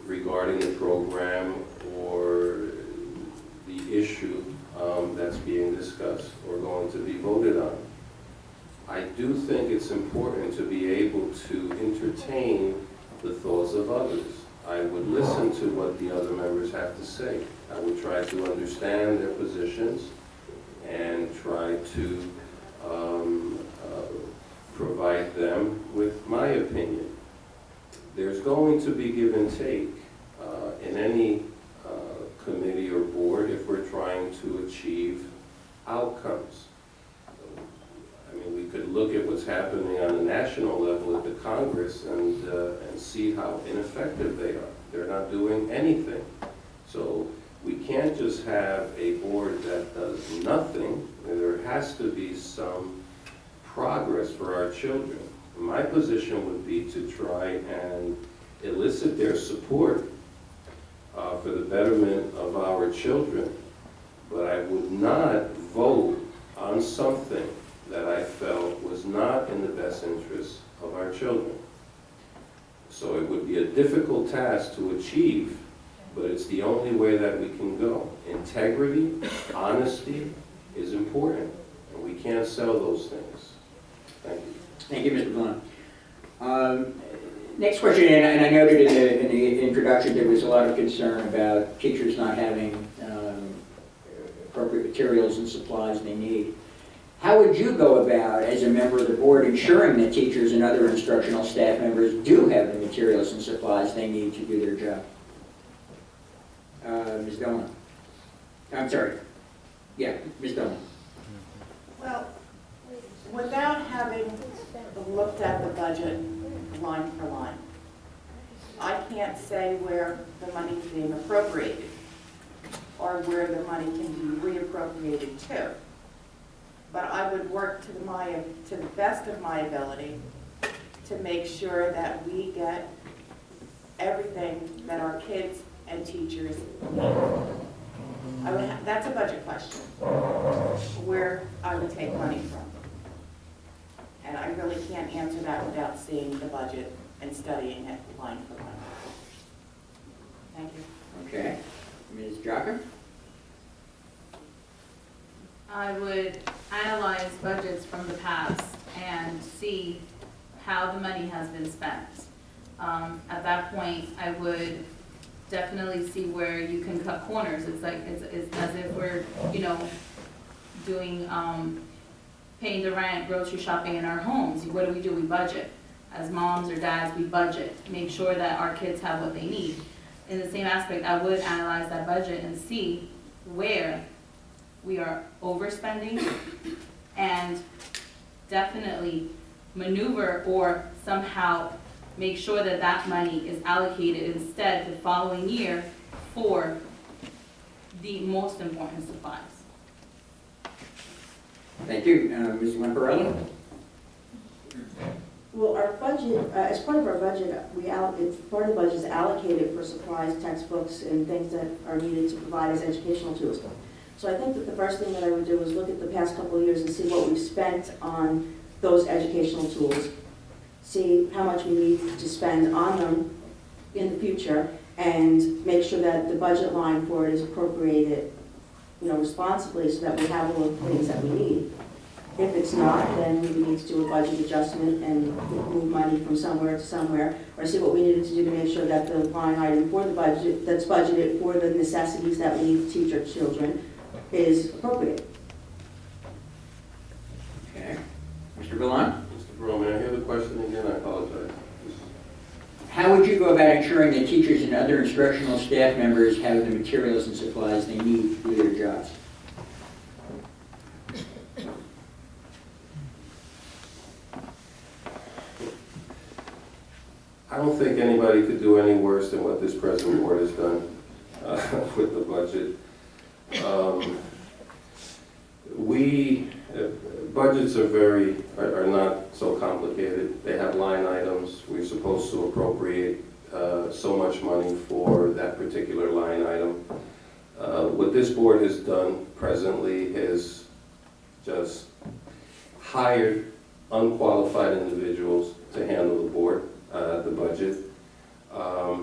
regarding the program or the issue that's being discussed or going to be voted on. it's important to be able to entertain the thoughts of others. I would listen to what the other members have to say. I would try to understand their positions and try to provide them with my opinion. There's going to be give and take in any committee or board if we're trying to achieve outcomes. I mean, we could look at what's happening on the national level at the Congress and see how ineffective they are. They're not doing anything. So we can't just have a board that does nothing. There has to be some progress for our children. My position would be to try and elicit their support for the betterment of our children, but I would not vote on something that I felt was not in the best interest of our children. So it would be a difficult task to achieve, but it's the only way that we can go. Integrity, honesty is important, and we can't sell those things. Thank you. Thank you, Mr. Blunt. Next question, and I noted in the introduction there was a lot of concern about teachers not having appropriate materials and supplies they need. How would you go about, as a member of the board, ensuring that teachers and other instructional staff members do have the materials and supplies they need to do their job? Ms. Dolan. I'm sorry. Yeah, Ms. Dolan. Well, without having looked at the budget line for line, I can't say where the money is being appropriated or where the money can be reappropriated to. But I would work to the best of my ability to make sure that we get everything that our kids and teachers need. That's a budget question, where I would take money from. And I really can't answer that without seeing the budget and studying it line for line. Thank you. Okay. Ms. Jocka? I would analyze budgets from the past and see how the money has been spent. At that point, I would definitely see where you can cut corners. It's as if we're, doing, paying the rent, grocery shopping in our homes. What do? We budget. As moms or dads, we budget. Make sure that our kids have what they need. In the same aspect, I would analyze that budget and see where we are overspending and definitely maneuver or somehow make sure that that money is allocated instead the following year for the most important supplies. Thank you. Ms. Lamparello? Well, our budget, as part of our budget, part of the budget is allocated for supplies, textbooks, and things that are needed to provide as educational tools. So I think that the first thing that I would do is look at the past couple of years and see what we've spent on those educational tools, see how much we need to spend on them in the future, and make sure that the budget line for it is appropriated, responsibly, so that we have all the things that we need. If it's not, then we need to do a budget adjustment and move money from somewhere to somewhere, or see what we needed to do to make sure that the line item for the budget that's budgeted for the necessities that we need to teach our children is appropriate. Okay. Mr. Gallant? Mr. Barone, may I hear the question again? I apologize. How would you go about ensuring that teachers and other instructional staff members have the materials and supplies they need to do their jobs? I don't think anybody could do any worse than what this present board has done with the budget. Budgets are not so complicated. They have line items. We're supposed to appropriate so much money for that particular line item. What this board has done presently is just hired unqualified individuals to handle the budget.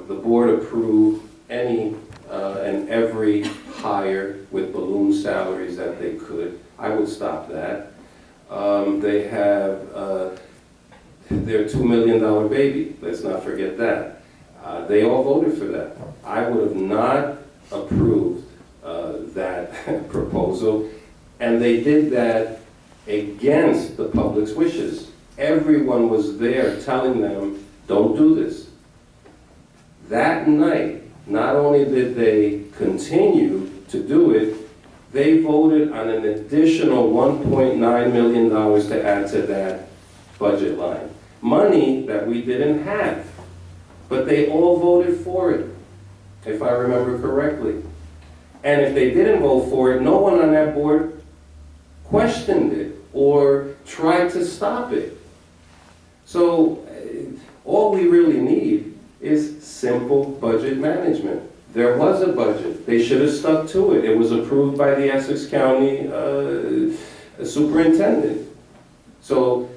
The board approved any and every hire with balloon salaries that they could. I would stop that. They have their $2 million baby. Let's not forget that. They all voted for that. I would have not approved that proposal, and they did that against the public's wishes. Everyone was there telling them, don't do this. That night, not only did they continue to do it, they voted on an additional $1.9 million to add to that budget line. Money that we didn't have, but they all voted for it, if I remember correctly. And if they didn't vote for it, no one on that board questioned it or tried to stop it. So all we really need is simple budget management. There was a budget. They should have stuck to it. It was approved by the Essex County superintendent. So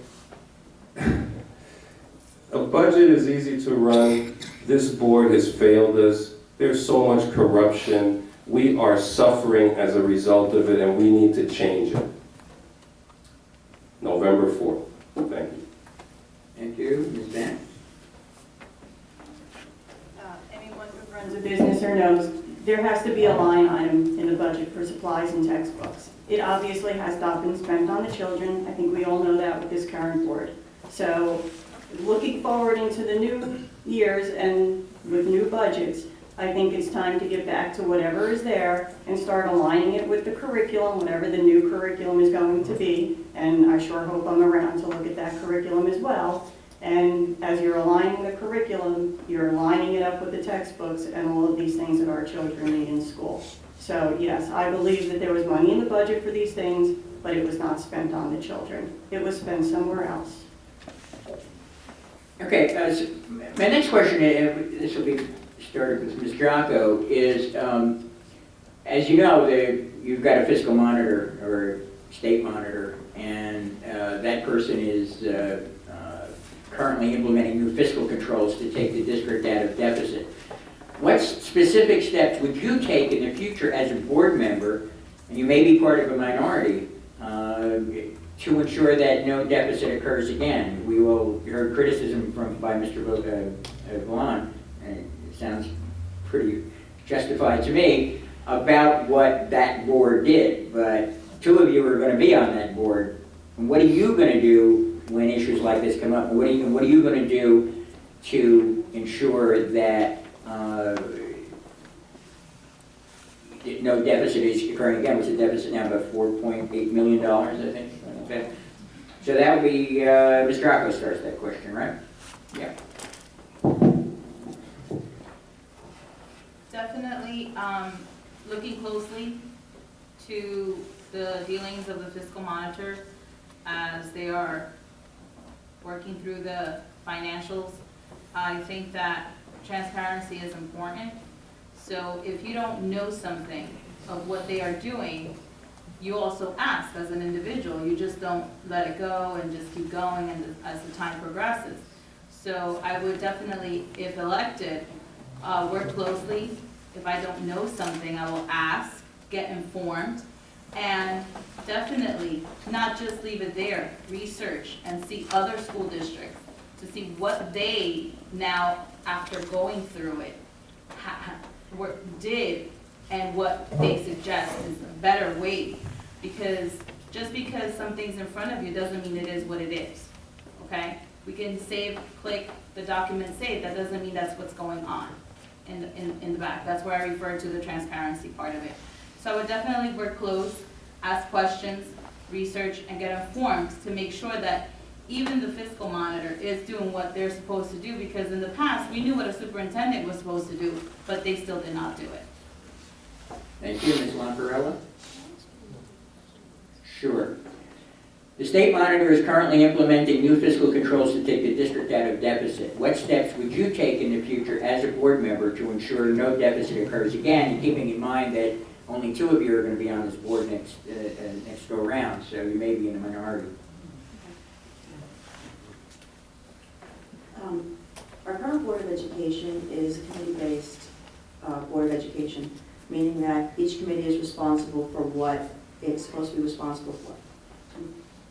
a budget is easy to run. This board has failed us. There's so much corruption. We are suffering as a result of it, and we need to change it. November 4th. Thank you. Thank you. Ms. Vance? Anyone who runs a business or knows, there has to be a line item in the budget for supplies and textbooks. It obviously has not been spent on the children. I think we all know that with this current board. So looking forward into the new years and with new budgets, I think it's time to get back to whatever is there and start aligning it with the curriculum, whatever the new curriculum is going to be. And I sure hope I'm around to look at that curriculum as well. And as you're aligning the curriculum, you're lining it up with the textbooks and all of these things that our children need in school. So yes, I believe that there was money in the budget for these things, but it was not spent on the children. It was spent somewhere else. Okay, so my next question, this will be started with Ms. Jocko, is, as you know, you've got a fiscal monitor or state monitor, and that person is currently implementing new fiscal controls to take the district out of deficit. What specific steps would you take in the future as a board member, and you may be part of a minority, to ensure that no deficit occurs again? We heard criticism by Mr. Vaughn, and it sounds pretty justified to me, about what that board did, but two of you are going to be on that board. And what are you going to do when issues like this come up? What are you going to do to ensure that no deficit is occurring again? What's the deficit now? About $4.8 million, I think. Okay. So that would be, Mr. Jocko starts that question, right? Yeah. Definitely looking closely to the dealings of the fiscal monitor as they are working through the financials. I think that transparency is important. So if you don't know something of what they are doing, you also ask as an individual. You just don't let it go and just keep going and as the time progresses. So I would definitely, if elected, work closely. If I don't know something, I will ask, get informed, and definitely not just leave it there. Research and see other school districts to see what they now, after going through it, did and what they suggest is a better way. Because just because something's in front of you doesn't mean it is what it is, okay? We can save, click the document save, that doesn't mean that's what's going on in the back. That's where I refer to the transparency part of it. So I would definitely work close, ask questions, research, and get informed to make sure that even the fiscal monitor is doing what they're supposed to do, because in the past, we knew what a superintendent was supposed to do, but they still did not do it. Thank you, Ms. Lamparella. Sure. The state monitor is currently implementing new fiscal controls to take the district out of deficit. What steps would you take in the future as a board member to ensure no deficit occurs again, and keeping in mind that only two of you are going to be on this board next go round, so you may be in a minority? Our current Board of Education is a committee-based Board of Education, meaning that each committee is responsible for what it's supposed to be responsible for.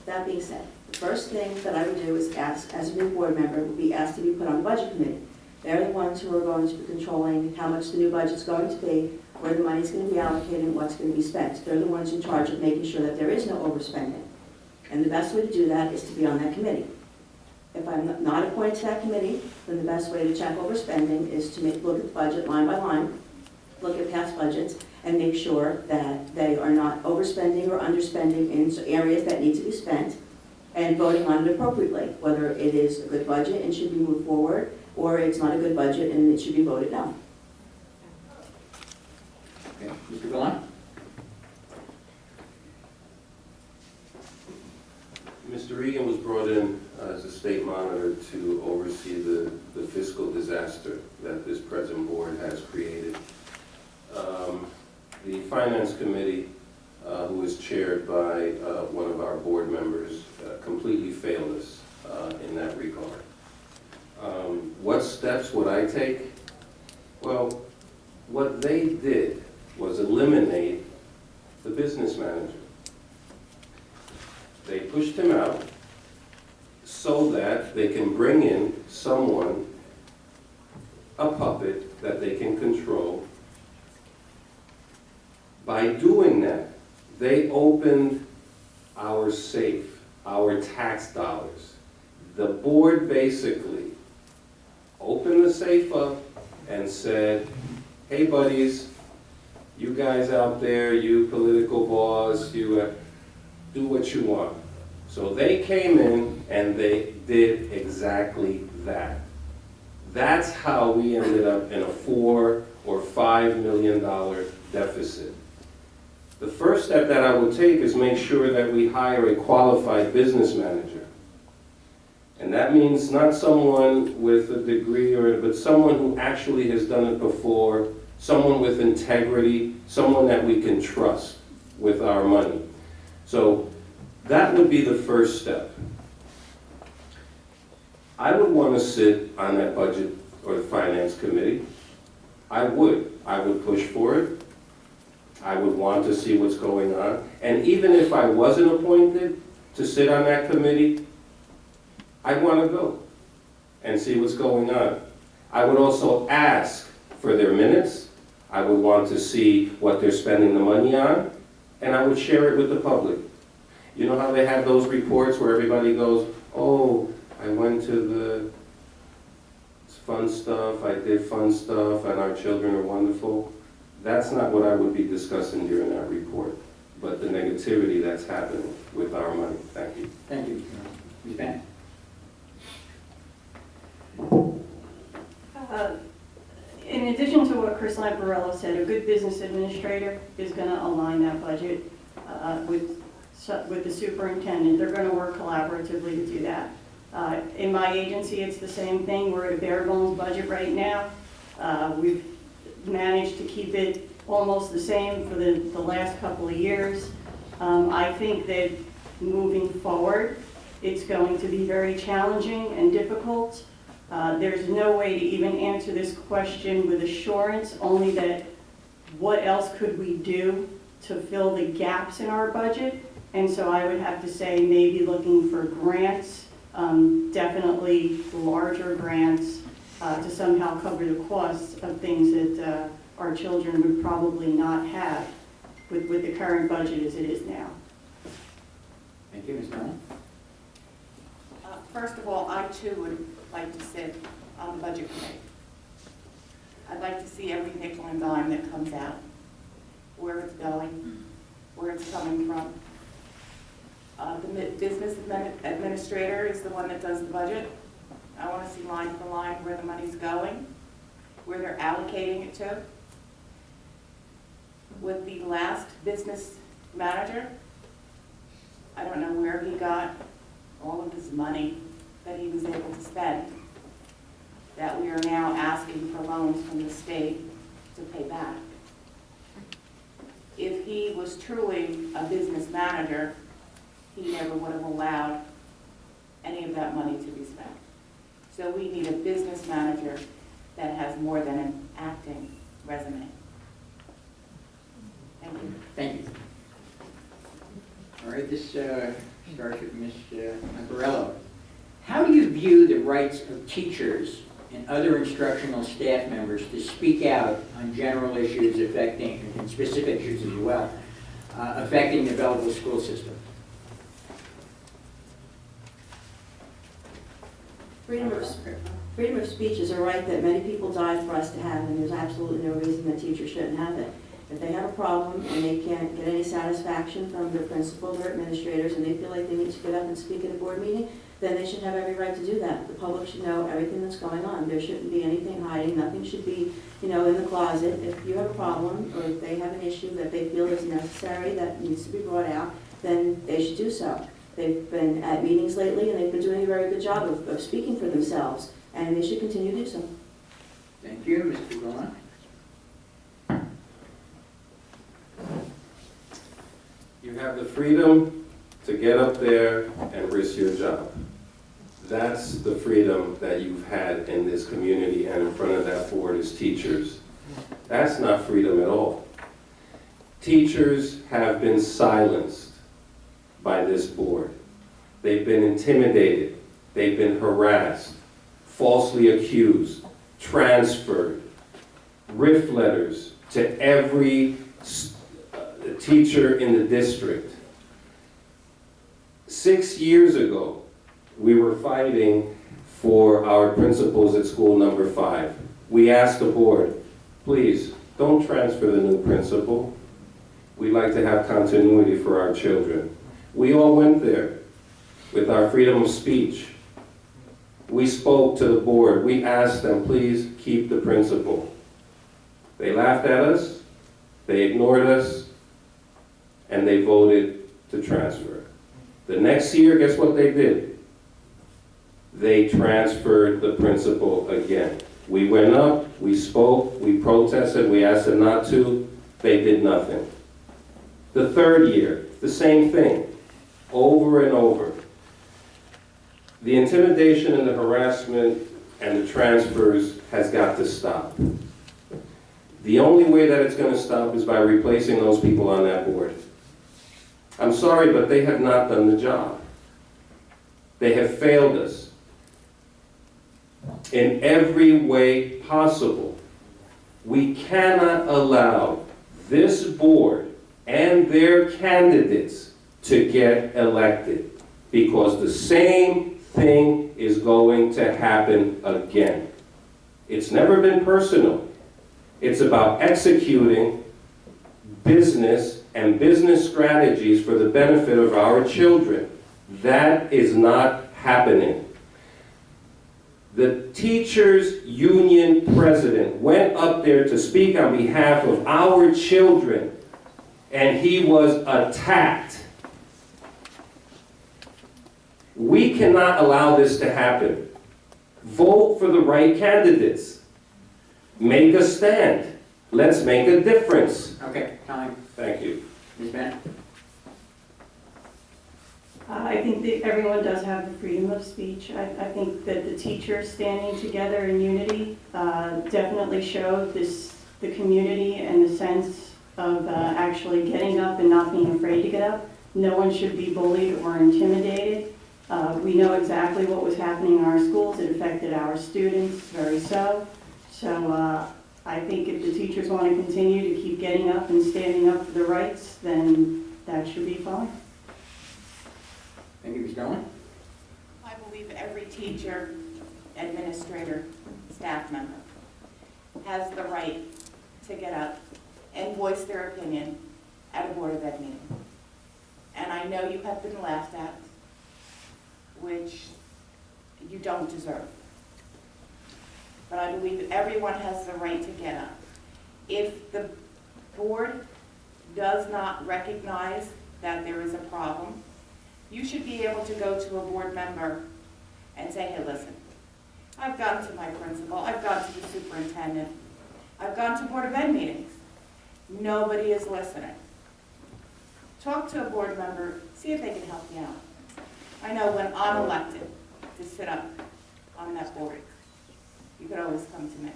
That being said, the first thing that I would do is ask, as a new board member, would be asked to be put on the budget committee. They're the ones who are going to be controlling how much the new budget's going to be, where the money's going to be allocated, and what's going to be spent. They're the ones in charge of making sure that there is no overspending. And the best way to do that is to be on that committee. If I'm not appointed to that committee, then the best way to check overspending is to look at the budget line by line, look at past budgets, and make sure that they are not overspending or underspending in areas that need to be spent, and voting on it appropriately, whether it is a good budget and should be moved forward, or it's not a good budget and it should be voted down. Okay, Mr. Gillon? Mr. Regan was brought in as a state monitor to oversee the fiscal disaster that this present board has created. The Finance Committee, who is chaired by one of our board members, completely failed us in that regard. What steps would I take? Well, what they did was eliminate the business manager. They pushed him out so that they can bring in someone, a puppet that they can control. By doing that, they opened our safe, our tax dollars. The board basically opened the safe up and said, hey buddies, you guys out there, you political boss, you do what you want. So they came in and they did exactly that. That's how we ended up in a $4 or $5 million deficit. The first step that I will take is make sure that we hire a qualified business manager. And that means not someone with a degree, but someone who actually has done it before, someone with integrity, someone that we can trust with our money. So that would be the first step. I would want to sit on that budget or the finance committee. I would push for it. I would want to see what's going on. And even if I wasn't appointed to sit on that committee, I'd want to go and see what's going on. I would also ask for their minutes. I would want to see what they're spending the money on, and I would share it with the public. You know how they have those reports where everybody goes, oh, I went to the fun stuff, I did fun stuff, and our children are wonderful. That's not what I would be discussing during that report, but the negativity that's happening with our money. Thank you. Thank you. Ms. Bennett? In addition to what Chris Lamparello said, a good business administrator is going to align that budget with the superintendent. They're going to work collaboratively to do that. In my agency, it's the same thing. We're at a bare bones budget right now. We've managed to keep it almost the same for the last couple of years. I think that moving forward, it's going to be very challenging and difficult. There's no way to even answer this question with assurance, only that what else could we do to fill the gaps in our budget? And so I would have to say maybe looking for grants, definitely larger grants to somehow cover the costs of things that our children would probably not have with the current budget as it is now. Thank you, Ms. Bennett? First of all, I too would like to sit on the budget committee. I'd like to see every nickel and dime that comes out, where it's going, where it's coming from. The business administrator is the one that does the budget. I want to see line for line where the money's going, where they're allocating it to. With the last business manager, I don't know where he got all of this money that he was able to spend, that we are now asking for loans from the state to pay back. If he was truly a business manager, he never would have allowed any of that money to be spent. So we need a business manager that has more than an acting resume. Thank you. Thank you. All right, this starts with Ms. Lamparello. How do you view the rights of teachers and other instructional staff members to speak out on general issues affecting, and specific issues as well, affecting the Belleville school system? Freedom of speech is a right that many people died for us to have, and there's absolutely no reason that teachers shouldn't have it. If they have a problem and they can't get any satisfaction from their principal or administrators, and they feel like they need to get up and speak at a board meeting, then they should have every right to do that. The public should know everything that's going on. There shouldn't be anything hiding, nothing should be, in the closet. If you have a problem, or if they have an issue that they feel is necessary, that needs to be brought out, then they should do so. They've been at meetings lately, and they've been doing a very good job of speaking for themselves, and they should continue to do so. Thank you, Mr. Gona. You have the freedom to get up there and risk your job. That's the freedom that you've had in this community and in front of that board as teachers. That's not freedom at all. Teachers have been silenced by this board. They've been intimidated. They've been harassed, falsely accused, transferred, riff letters to every teacher in the district. 6 years ago, we were fighting for our principals at school number 5. We asked the board, please, don't transfer the new principal. We'd like to have continuity for our children. We all went there with our freedom of speech. We spoke to the board. We asked them, please keep the principal. They laughed at us, they ignored us, and they voted to transfer. The next year, guess what they did? They transferred the principal again. We went up, we spoke, we protested, we asked them not to, they did nothing. The third year, the same thing, over and over. The intimidation and the harassment and the transfers has got to stop. The only way that it's going to stop is by replacing those people on that board. I'm sorry, but they have not done the job. They have failed us in every way possible. We cannot allow this board and their candidates to get elected, because the same thing is going to happen again. It's never been personal. It's about executing business and business strategies for the benefit of our children. That is not happening. The teachers' union president went up there to speak on behalf of our children, and he was attacked. We cannot allow this to happen. Vote for the right candidates. Make a stand. Let's make a difference. Okay, time. Thank you. Ms. Bennett? I think that everyone does have the freedom of speech. I think that the teachers standing together in unity definitely showed the community and the sense of actually getting up and not being afraid to get up. No one should be bullied or intimidated. We know exactly what was happening in our schools. It affected our students, very so. So I think if the teachers want to continue to keep getting up and standing up for the rights, then that should be fine. Thank you, Ms. Dolan. I believe every teacher, administrator, staff member has the right to get up and voice their opinion at a Board of Ed meeting. And I know you have been laughed at, which you don't deserve. But I believe everyone has the right to get up. If the board does not recognize that there is a problem, you should be able to go to a board member and say, hey, listen, I've gone to my principal, I've gone to the superintendent, I've gone to Board of Ed meetings. Nobody is listening. Talk to a board member, see if they can help you out. I know when I'm elected to sit up on that board, you could always come to me.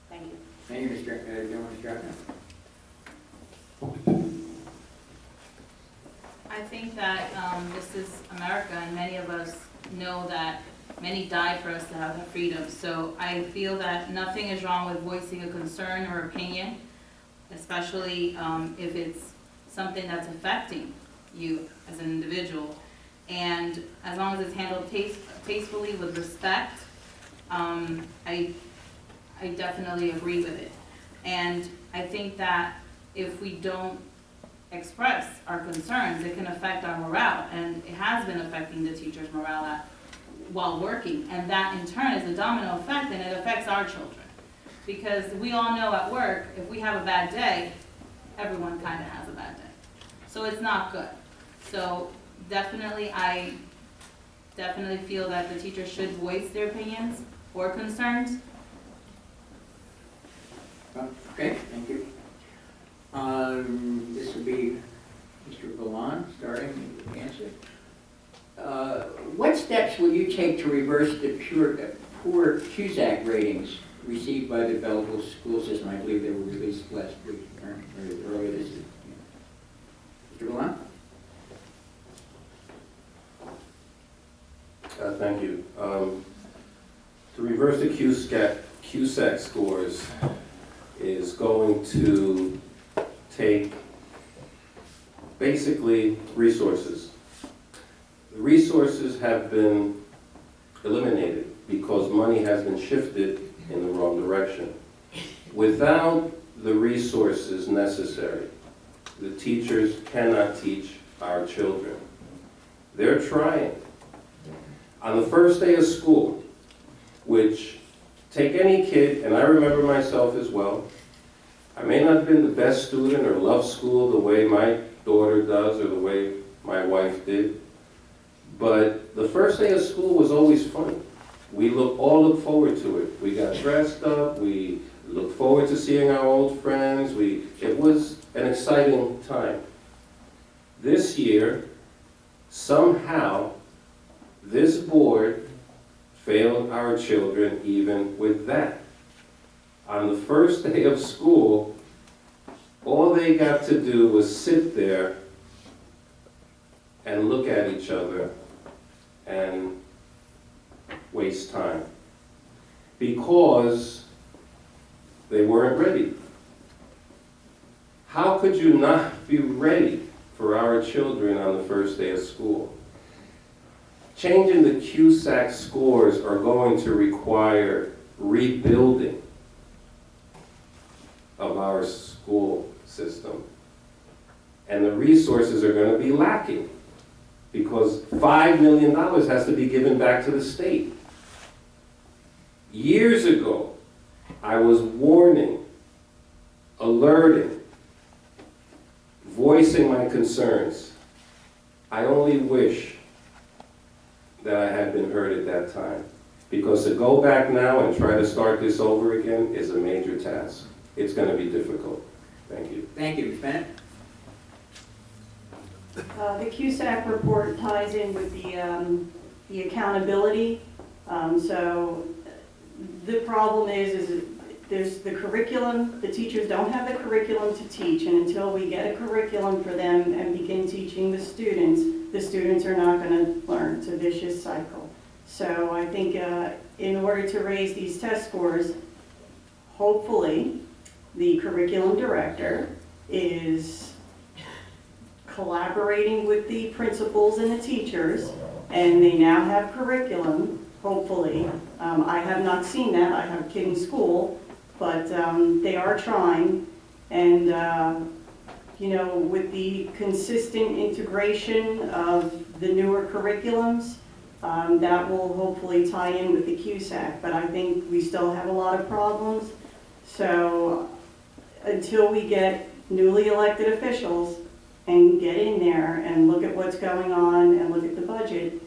Thank you. Thank you, Mr. Dillon. Mr. Drucker. I I think that this is America, and many of us know that many died for us to have that freedom. So I feel that nothing is wrong with voicing a concern or opinion, especially if it's something that's affecting you as an individual. And as long as it's handled tastefully with respect, I definitely agree with it. And I think that if we don't express our concerns, it can affect our morale, and it has been affecting the teachers' morale while working, and that in turn is a domino effect, and it affects our children. Because we all know at work, if we have a bad day, everyone kind of has a bad day. So it's not good. So definitely, I definitely feel that the teachers should voice their opinions or concerns. Okay, thank you. This would be Mr. Valon, starting to answer. What steps will you take to reverse the poor CUSAC ratings received by the Belleville school system? I believe they were released last week, or earlier this year. Mr. Valon? Thank you. To reverse the CUSAC scores is going to take basically resources. The resources have been eliminated because money has been shifted in the wrong direction. Without the resources necessary, the teachers cannot teach our children. They're trying. On the first day of school, which take any kid, and I remember myself as well, I may not have been the best student or love school the way my daughter does or the way my wife did, but the first day of school was always fun. We all look forward to it. We got dressed up, we looked forward to seeing our old friends. It was an exciting time. This year, somehow, this board failed our children even with that. On the first day of school, all they got to do was sit there and look at each other and waste time because they weren't ready. How could you not be ready for our children on the first day of school? Changing the CUSAC scores are going to require rebuilding of our school system. And the resources are going to be lacking because $5 million has to be given back to the state. Years ago, I was warning, alerting, voicing my concerns. I only wish that I had been heard at that time, because to go back now and try to start this over again is a major task. It's going to be difficult. Thank you. Thank you, Ms. Bennett. The CUSAC report ties in with the accountability. So the problem is there's the curriculum. The teachers don't have the curriculum to teach, and until we get a curriculum for them and begin teaching the students are not going to learn. It's a vicious cycle. So I think in order to raise these test scores, hopefully the curriculum director is collaborating with the principals and the teachers, and they now have curriculum, hopefully. I have not seen that. I have a kid in school, but they are trying. And, you know, with the consistent integration of the newer curriculums, that will hopefully tie in with the CUSAC. But I think we still have a lot of problems. So until we get newly elected officials and get in there and look at what's going on and look at the budget,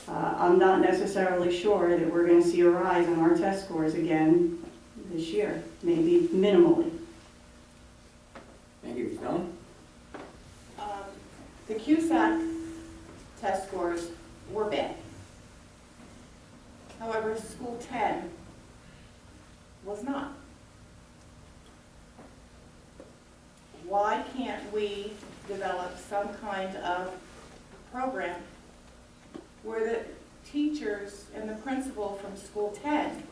I'm not necessarily sure that we're going to see a rise in our test scores again this year, maybe minimally. Thank you, Ms. Dillon. The CUSAC test scores were bad. However, School 10 was not. Why can't we develop some kind of program where the teachers and the principal from School 10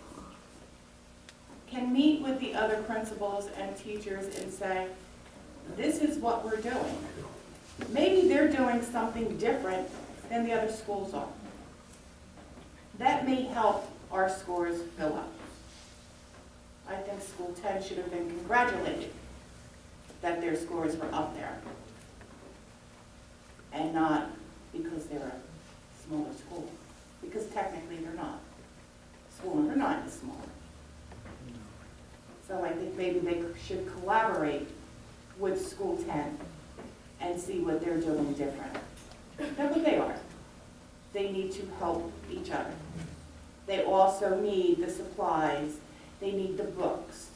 can meet with the other principals and teachers and say, this is what we're doing. Maybe they're doing something different than the other schools are. That may help our scores fill up. I think School 10 should have been congratulated that their scores were up there, and not because they're a smaller school, because technically they're not. School number 9 is smaller. So I think maybe they should collaborate with School 10 and see what they're doing different. That's what they are. They need to help each other. They also need the supplies, they need the books.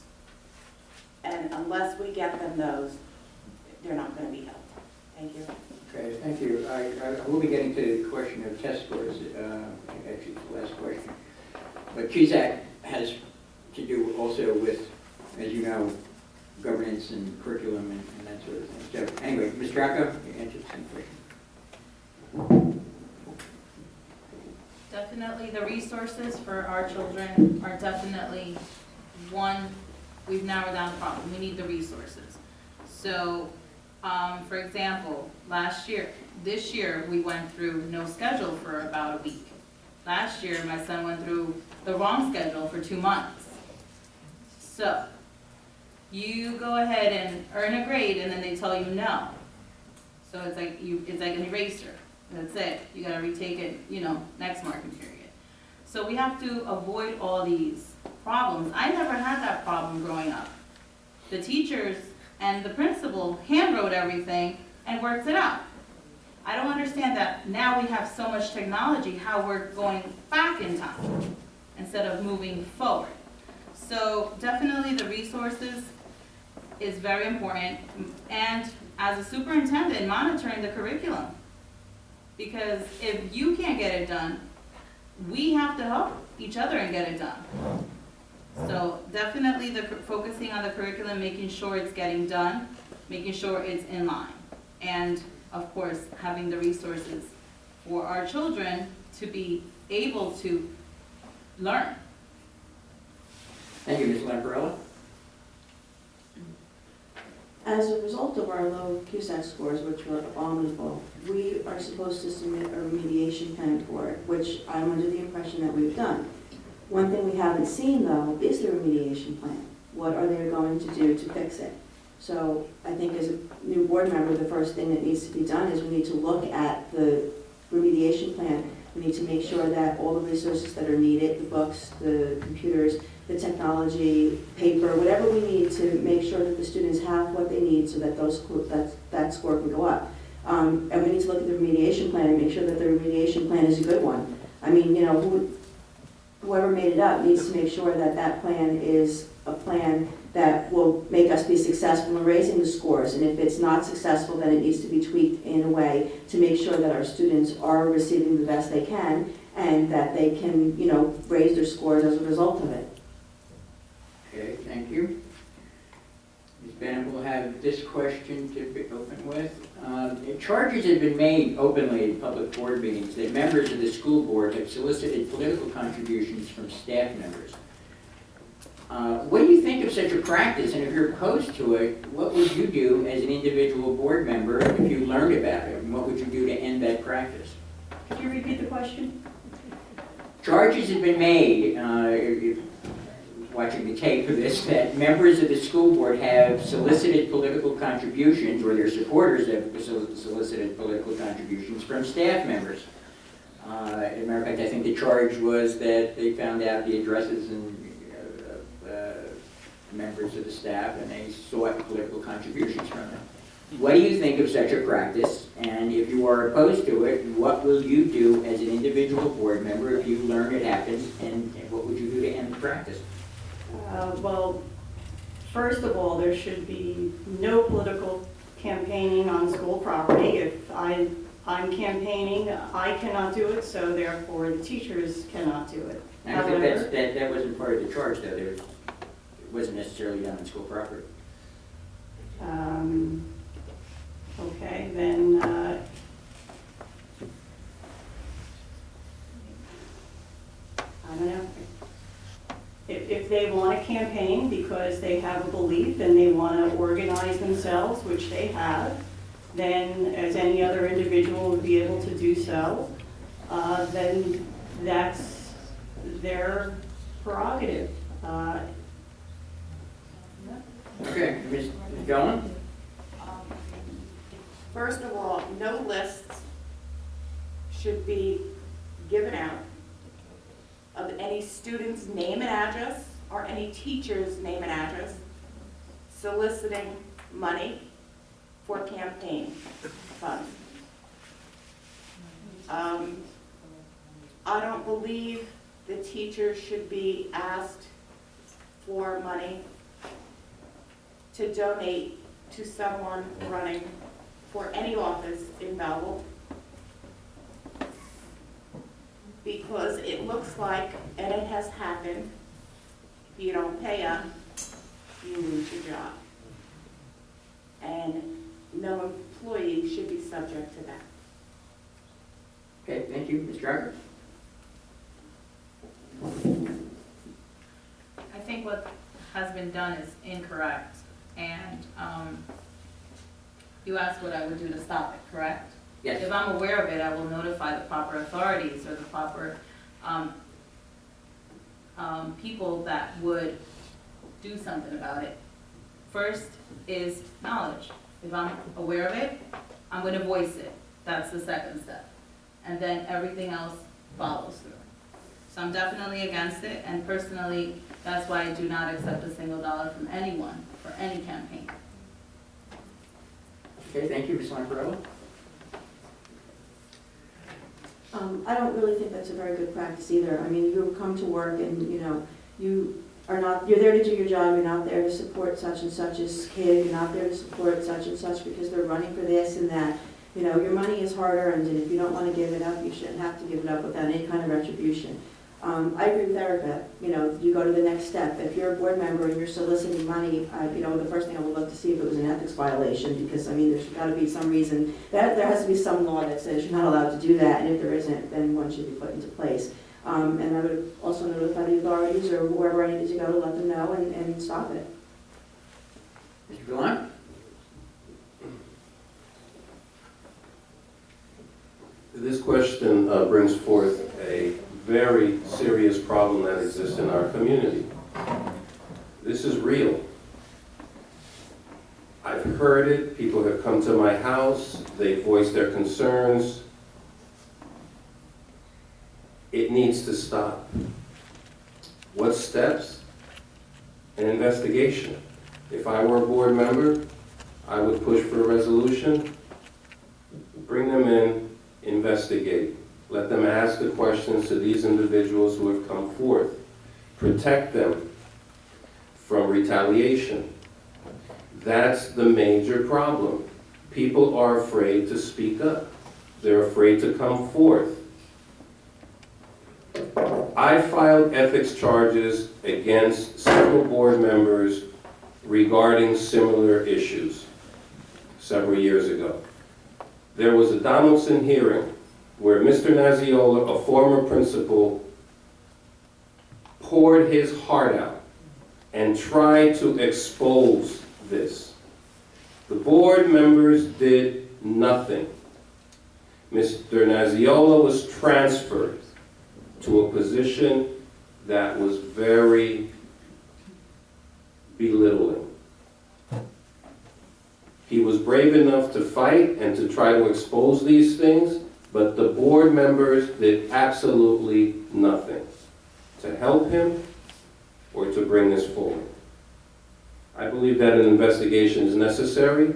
And unless we get them those, they're not going to be helped. Thank you. Okay, thank you. I will be getting to the question of test scores, actually it's the last question. But QSAC has to do also with, as you know, governance and curriculum and that sort of thing. So anyway, Ms. Draco, you answered the same question. Definitely, the resources for our children are definitely one, we've narrowed down the problem. We need the resources. So, for example, this year, we went through no schedule for about a week. Last year, my son went through the wrong schedule for 2 months. So, you go ahead and earn a grade, and then they tell you no. So it's like an eraser. That's it. You gotta retake it, next marking period. So we have to avoid all these problems. I never had that problem growing up. The teachers and the principal handwrote everything and worked it out. I don't understand that now we have so much technology, how we're going back in time instead of moving forward. So definitely the resources is very important, and as a superintendent, monitoring the curriculum. Because if you can't get it done, we have to help each other and get it done. So definitely focusing on the curriculum, making sure it's getting done, making sure it's in line. And of course, having the resources for our children to be able to learn. Thank you, Ms. Lamparello. As a result of our low QSAC scores, which were abominable, we are supposed to submit a remediation plan for it, which I'm under the impression that we've done. One thing we haven't seen, though, is the remediation plan. What are they going to do to fix it? So I think as a new board member, the first thing that needs to be done is we need to look at the remediation plan. We need to make sure that all the resources that are needed, the books, the computers, the technology, paper, whatever we need to make sure that the students have what they need so that that score can go up. And we need to look at the remediation plan and make sure that the remediation plan is a good one. I mean, whoever made it up needs to make sure that that plan is a plan that will make us be successful in raising the scores. And if it's not successful, then it needs to be tweaked in a way to make sure that our students are receiving the best they can and that they can, raise their scores as a result of it. Okay, thank you. Ms. Bennett will have this question to open with. Charges have been made openly in public board meetings that members of the school board have solicited political contributions from staff members. What do you think of such a practice? And if you're opposed to it, what would you do as an individual board member if you learned about it? And what would you do to end that practice? Could you repeat the question? Charges have been made, watching the tape of this, that members of the school board have solicited political contributions, or their supporters have solicited political contributions from staff members. As a matter of fact, I think the charge was that they found out the addresses and members of the staff, and they sought political contributions from them. What do you think of such a practice? And if you are opposed to it, what will you do as an individual board member if you learn it happens, and what would you do to end the practice? Well, first of all, there should be no political campaigning on school property. If I'm campaigning, I cannot do it, so therefore the teachers cannot do it. I think that wasn't part of the charge, though. It wasn't necessarily done on school property. Okay, then if they want to campaign because they have a belief and they want to organize themselves, which they have, then as any other individual would be able to do so, then that's their prerogative. Okay, Ms. Dolan? First of all, no lists should be given out of any student's name and address or any teacher's name and address soliciting money for campaign funds. I don't believe the teachers should be asked for money to donate to someone running for any office in Belleville, because it looks like, and it has happened, if you don't pay up, you lose your job. And no employee should be subject to that. Okay, thank you. Ms. Drucker? I think what has been done is incorrect, and you asked what I would do to stop it, correct? Yes. If I'm aware of it, I will notify the proper authorities or the proper people that would do something about it. First is knowledge. If I'm aware of it, I'm going to voice it. That's the second step. And then everything else follows through. So I'm definitely against it, and personally, that's why I do not accept a single dollar from anyone for any campaign. Okay, thank you. Ms. Lamparello? I don't really think that's a very good practice either. I mean, you come to work and, you know, you're there to do your job, you're not there to support such and such's kid, you're not there to support such and such because they're running for this and that. You know, your money is hard-earned, and if you don't want to give it up, you shouldn't have to give it up without any kind of retribution. I agree with Erica, you know, you go to the next step. If you're a board member and you're soliciting money, you know, the first thing I would love to see if it was an ethics violation, because, I mean, there's got to be some reason, there has to be some law that says you're not allowed to do that, and if there isn't, then one should be put into place. And I would also notify the authorities or wherever I needed to go to let them know and stop it. Mr. Villan? This question brings forth a very serious problem that exists in our community. This is real. I've heard it, people have come to my house, they voiced their concerns. It needs to stop. What steps? An investigation. If I were a board member, I would push for a resolution, bring them in, investigate. Let them ask the questions to these individuals who have come forth. Protect them from retaliation. That's the major problem. People are afraid to speak up. They're afraid to come forth. I filed ethics charges against several board members regarding similar issues several years ago. There was a Donaldson hearing where Mr. Naziola, a former principal, poured his heart out and tried to expose this. The board members did nothing. Mr. Naziola was transferred to a position that was very belittling. He was brave enough to fight and to try to expose these things, but the board members did absolutely nothing to help him or to bring this forward. I believe that an investigation is necessary,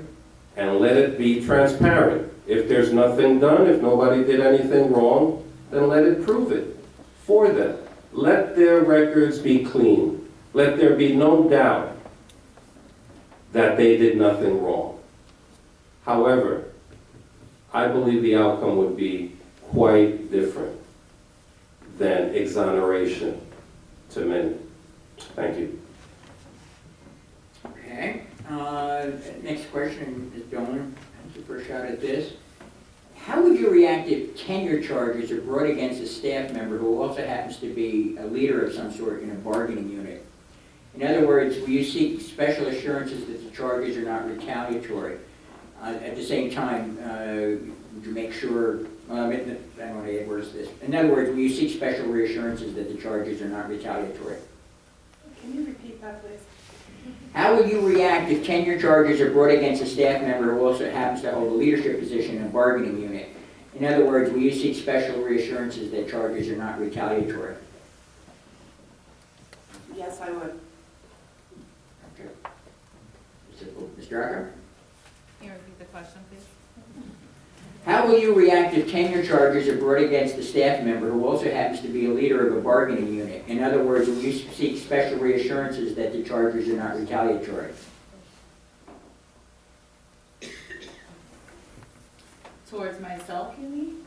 and let it be transparent. If there's nothing done, if nobody did anything wrong, then let it prove it for them. Let their records be clean. Let there be no doubt that they did nothing wrong. However, I believe the outcome would be quite different than exoneration to many. Thank you. Okay. Next question, Ms. Dolan. That's the first shot at this. How would you react if tenure charges are brought against a staff member who also happens to be a leader of some sort in a bargaining unit In other words, will you seek special assurances that the charges are not retaliatory? At the same time, would you make sure, I don't want to add words to this. In other words, will you seek special reassurances that the charges are not retaliatory? Can you repeat that, please? How will you react if tenure charges are brought against a staff member who also happens to hold a leadership position in a bargaining unit? In other words, will you seek special reassurances that charges are not retaliatory? Yes, I would. Okay. Mr. Acker? Can you repeat the question, please? How will you react if tenure charges are brought against a staff member who also happens to be a leader of a bargaining unit? In other words, will you seek special reassurances that the charges are not retaliatory? Towards myself, you mean?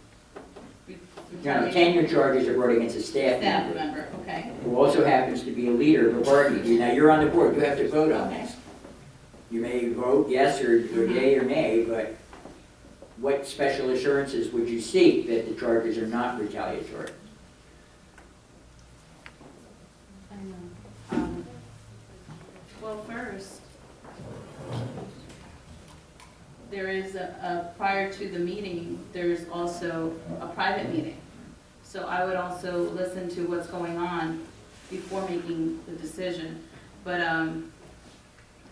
No, tenure charges are brought against a staff Staff member member, okay. who also happens to be a leader of a bargaining unit. Now, you're on the board, you have to vote on this. You may vote yes or yea or nay, but what special assurances would you seek that the charges are not retaliatory? I know. Well, first, there is prior to the meeting, there's also a private meeting. So I would also listen to what's going on before making the decision. But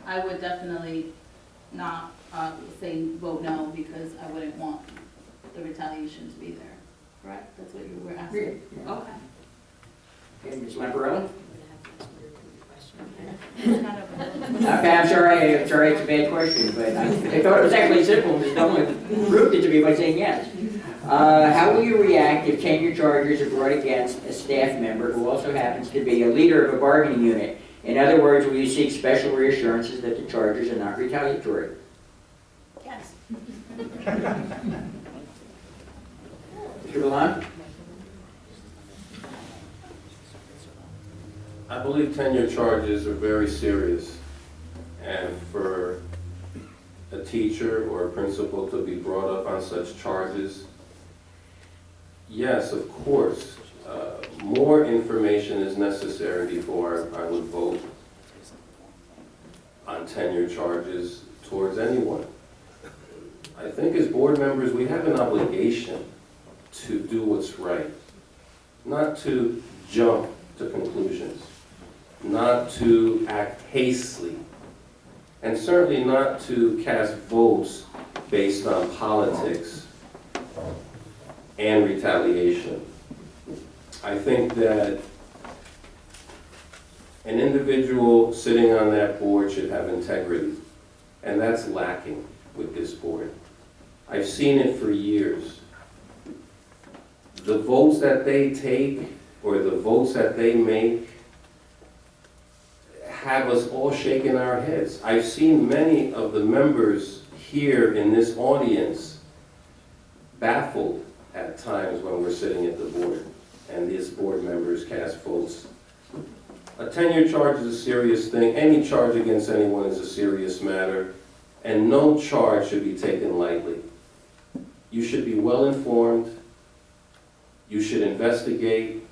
I would definitely not say vote no, because I wouldn't want the retaliation to be there. Correct? That's what you were asking? Yeah. Okay. Okay, Ms. Lamparello? It's not a vote. Okay, I'm sorry, it's a bad question, but I thought it was actually simple. Ms. Dolan proved it to me by saying yes. How will you react if tenure charges are brought against a staff member who also happens to be a leader of a bargaining unit? In other words, will you seek special reassurances that the charges are not retaliatory? Yes. Mr. Valon? I believe tenure charges are very serious, and for a teacher or a principal to be brought up on such charges, yes, of course, more information is necessary before I would vote on tenure charges towards anyone. I think as board members, we have an obligation to do what's right, not to jump to conclusions, not to act hastily, and certainly not to cast votes based on politics and retaliation. I think that an individual sitting on that board should have integrity, and that's lacking with this board. I've seen it for years. The votes that they take or the votes that they make have us all shaking our heads. I've seen many of the members here in this audience baffled at times when we're sitting at the board and these board members cast votes. A tenure charge is a serious thing. Any charge against anyone is a serious matter, and no charge should be taken lightly. You should be well informed. You should investigate.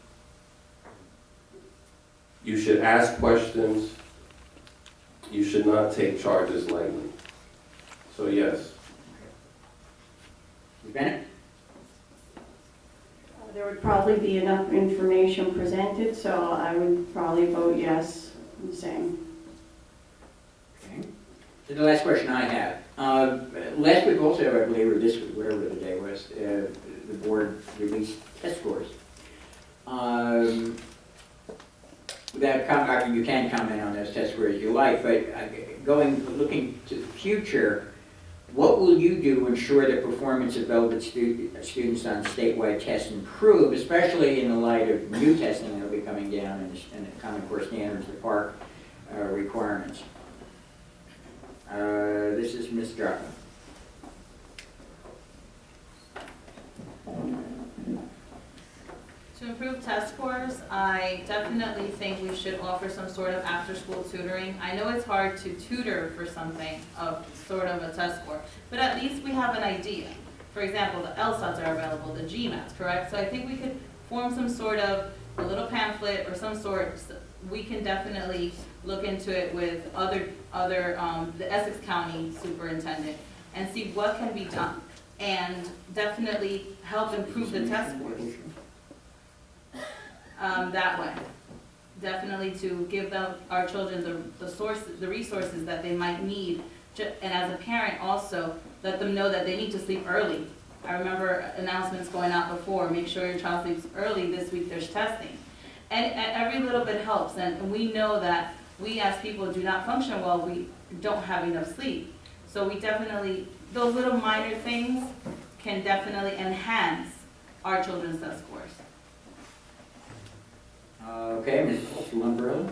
You should ask questions. You should not take charges lightly. So yes. Ms. Bennett? There would probably be enough information presented, so I would probably vote yes, the same. Okay. So the last question I have. Last week also, I believe, or this week, whatever the day was, the board released test scores. Without commenting, you can comment on those test scores if you like, but looking to the future, what will you do to ensure the performance of Velvet students on statewide tests improve, especially in the light of new testing that will be coming down and the Common Core standards, the PARC requirements? This is Ms. Drucker. To improve test scores, I definitely think we should offer some sort of after-school tutoring. I know it's hard to tutor for something of sort of a test score, but at least we have an idea. For example, the LSATs are available, the GMATs, correct? So I think we could form some sort of a little pamphlet or some sort. We can definitely look into it with the Essex County Superintendent and see what can be done, and definitely help improve the test scores. That way. Definitely to give our children the resources that they might need, and as a parent also, let them know that they need to sleep early. I remember announcements going out before, make sure your child sleeps early, this week there's testing. And every little bit helps, and we know that we as people do not function well, we don't have enough sleep. So we definitely, those little minor things can definitely enhance our children's test scores. Okay, Ms. Lumbrilla?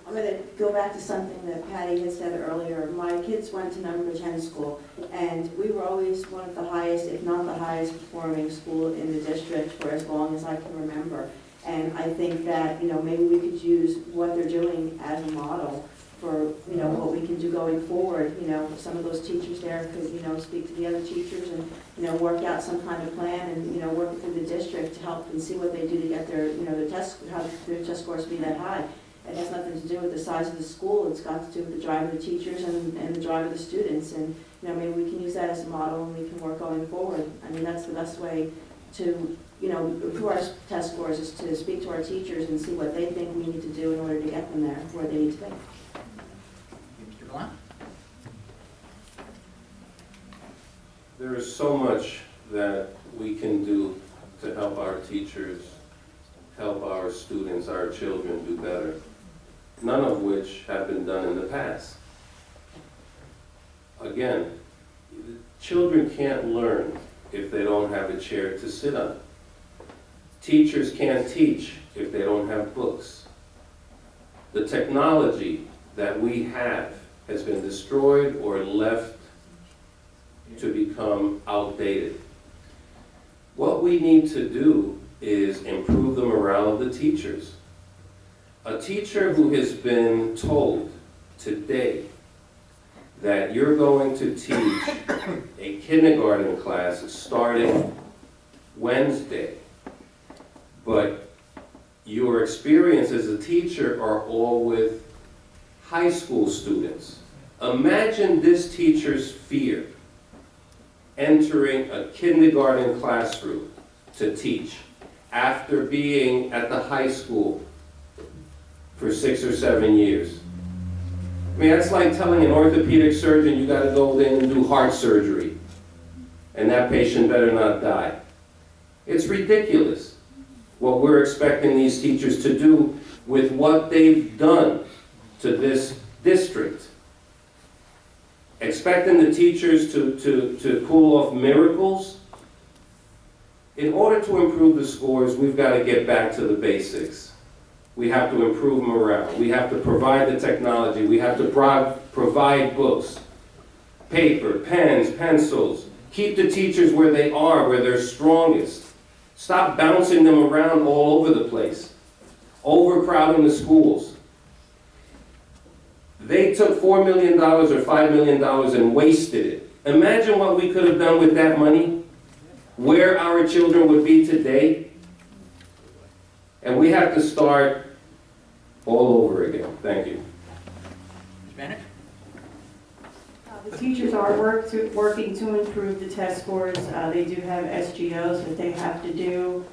I'm going to go back to something that Patty had said earlier. My kids went to number 10 school, and we were always one of the highest, if not the highest performing school in the district for as long as I can remember. And I think that, maybe we could use what they're doing as a model for, what we can do going forward. Some of those teachers there could, speak to the other teachers and, work out some kind of plan and, work through the district to help and see what they do to get their, their how their test scores to be that high. It has nothing to do with the size of the school. It's got to do with the drive of the teachers and the drive of the students. And, maybe we can use that as a model and we can work going forward. I mean, that's the best way to, improve our test scores, is to speak to our teachers and see what they think we need to do in order to get them there where they need to be. Mr. Blunt? There is so much that we can do to help our teachers, help our students, our children do better, none of which have been done in the past. Again, children can't learn if they don't have a chair to sit on. Teachers can't teach if they don't have books. The technology that we have has been destroyed or left to become outdated. What we need to do is improve the morale of the teachers. A teacher who has been told today that you're going to teach a kindergarten class starting Wednesday, but your experience as a teacher are all with high school students. Imagine this teacher's fear entering a kindergarten classroom to teach after being at the high school for 6 or 7 years. I mean, that's like telling an orthopedic surgeon you gotta go in and do heart surgery, and that patient better not die. It's ridiculous what we're expecting these teachers to do with what they've done to this district. Expecting the teachers to pull off miracles. In order to improve the scores, we've got to get back to the basics. We have to improve morale. We have to provide the technology. We have to provide books, paper, pens, pencils. Keep the teachers where they are, where they're strongest. Stop bouncing them around all over the place. Overcrowding the schools. They took $4 million or $5 million and wasted it. Imagine what we could have done with that money, where our children would be today. And we have to start all over again. Thank you. Ms. Bennett? The teachers are working to improve the test scores. They do have SGOs that they have to do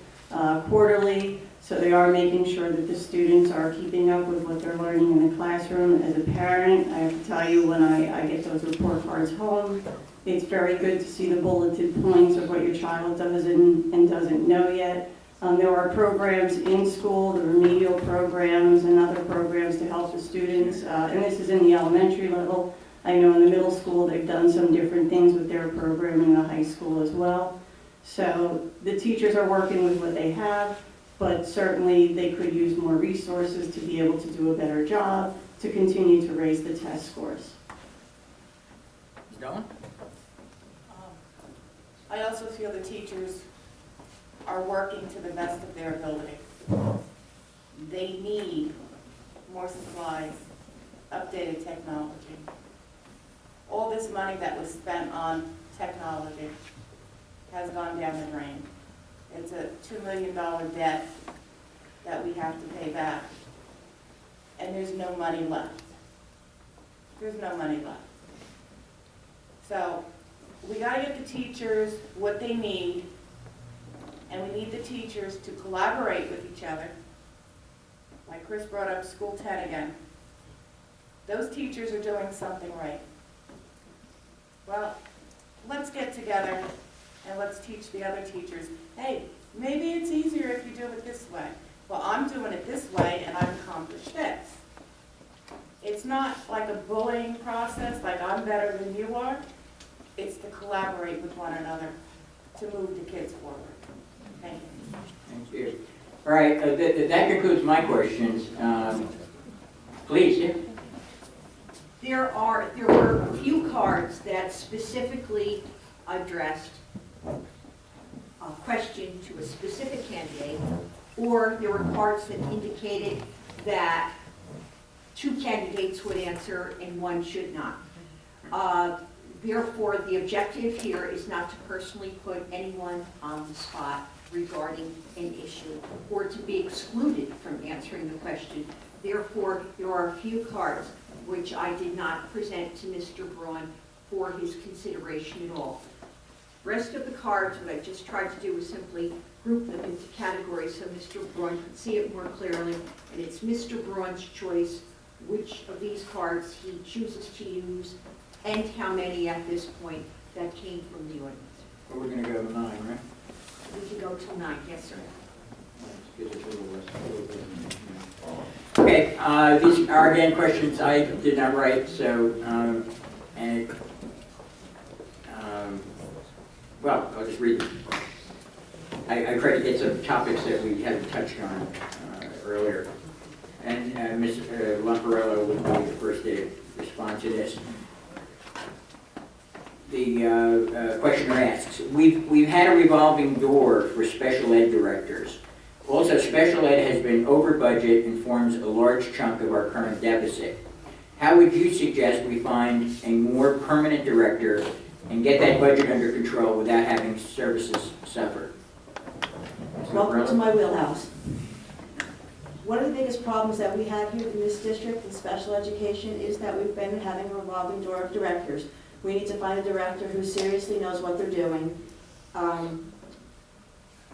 quarterly, so they are making sure that the students are keeping up with what they're learning in the classroom. As a parent, I have to tell you, when I get those report cards home, it's very good to see the bulleted points of what your child does and doesn't know yet. There are programs in school, the remedial programs and other programs to help the students, and this is in the elementary level. I know in the middle school they've done some different things with their program in the high school as well. So the teachers are working with what they have, but certainly they could use more resources to be able to do a better job, to continue to raise the test scores. Ms. Dolan? I also feel the teachers are working to the best of their ability. They need more supplies, updated technology. All this money that was spent on technology has gone down the drain. It's a $2 million debt that we have to pay back. And and there's no money left. There's no money left. So we gotta get the teachers what they need, and we need the teachers to collaborate with each other. Like Chris brought up School 10 again. Those teachers are doing something right. Well, let's get together and let's teach the other teachers, hey, maybe it's easier if you do it this way. Well, I'm doing it this way and I've accomplished this. It's not like a bullying process, like I'm better than you are. It's to collaborate with one another to move the kids forward. Thank you. Thank you. All right, that concludes my questions. Please, yeah. There were a few cards that specifically addressed a question to a specific candidate, or there were cards that indicated that 2 candidates would answer and 1 should not. Therefore, the objective here is not to personally put anyone on the spot regarding an issue or to be excluded from answering the question. Therefore, there are a few cards which I did not present to Mr. Braun for his consideration at all. Rest of the cards, what I just tried to do was simply group them into categories so Mr. Braun could see it more clearly, and it's Mr. Braun's choice which of these cards he chooses to use and how many at this point that came from the audience. Well, we're going to go to 9, right? We can go till 9, yes, sir. Okay, these are again questions I did not write, so, well, I'll just read them. I tried to get some topics that we hadn't touched on earlier. And Ms. Lamparello would be the first to respond to this. The questioner asks, we've had a revolving door for special ed directors. Also, special ed has been over budget and forms a large chunk of our current deficit. How would you suggest we find a more permanent director and get that budget under control without having services suffer? Welcome to my wheelhouse. One of the biggest problems that we have here in this district in special education is that we've been having a revolving door of directors. We need to find a director who seriously knows what they're doing.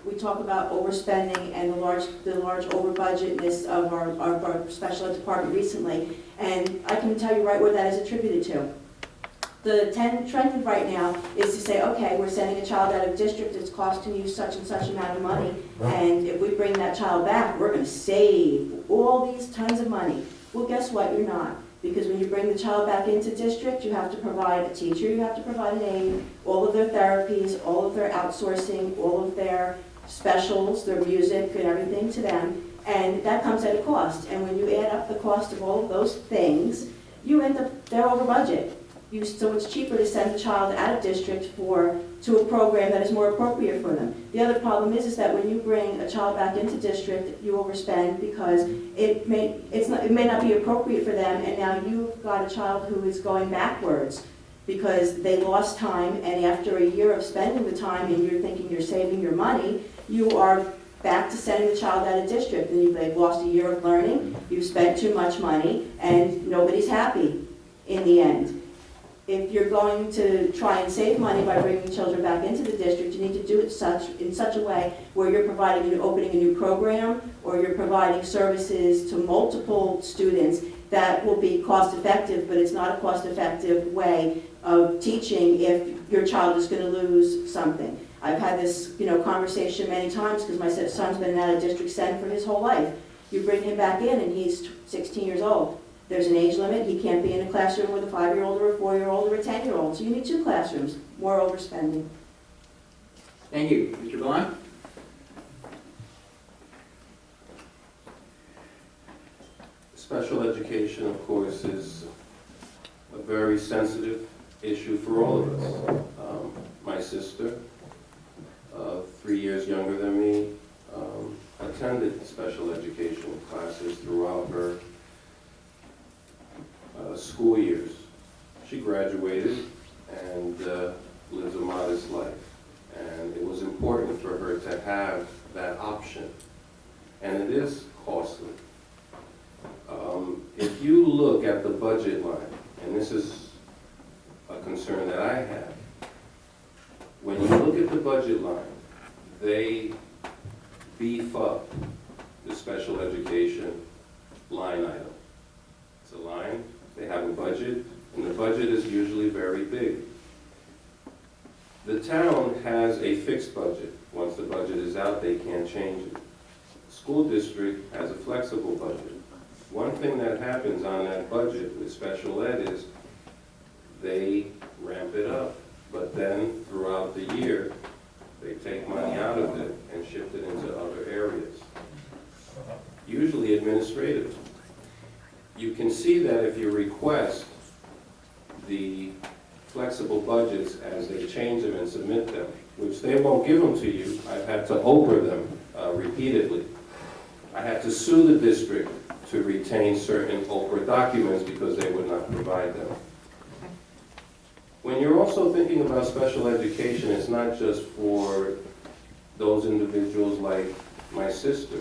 We talk about overspending and the large over budgetness of our special ed department recently, and I can tell you right where that is attributed to. The trend right now is to say, okay, we're sending a child out of district, it's costing you such and such amount of money, and if we bring that child back, we're going to save all these tons of money. Well, guess what? You're not. Because when you bring the child back into district, you have to provide a teacher, you have to provide an aide, all of their therapies, all of their outsourcing, all of their specials, their music and everything to them, and that comes at a cost. And when you add up the cost of all of those things, you end up, they're over budget. So it's cheaper to send the child out of district to a program that is more appropriate for them. The other problem is that when you bring a child back into district, you overspend because it may not be appropriate for them, and now you've got a child who is going backwards because they lost time, and after a year of spending the time and you're thinking you're saving your money, you are back to sending the child out of district, and they've lost a year of learning, you've spent too much money, and nobody's happy in the end. If you're going to try and save money by bringing children back into the district, you need to do it in such a way where you're opening a new program, or you're providing services to multiple students that will be cost effective, but it's not a cost effective way of teaching if your child is going to lose something. I've had this conversation many times because my son's been out of district send for his whole life. You bring him back in and he's 16 years old. There's an age limit. He can't be in a classroom with a 5-year-old or a 4-year-old or a 10-year-old. So you need 2 classrooms. More overspending. Thank you. Mr. Vaughn? Special education, of course, is a very sensitive issue for all of us. My sister, 3 years younger than me, attended special education classes throughout her school years. She graduated and lives a modest life. And it was important for her to have that option. And it is costly. if you look at the budget line, and this is a concern that I have, when you look at the budget line, they beef up the special education line item. It's a line, they have a budget, and the budget is usually very big. The town has a fixed budget. Once the budget is out, they can't change it. The school district has a flexible budget. One thing that happens on that budget with special ed is they ramp it up, but then throughout the year, they take money out of it and shift it into other areas, usually administrative. You can see that if you request the flexible budgets as they change them and submit them, which they won't give them to you. I've had to Oprah them repeatedly. I had to sue the district to retain certain Oprah documents because they would not provide them. When you're also thinking about special education, it's not just for those individuals like my sister,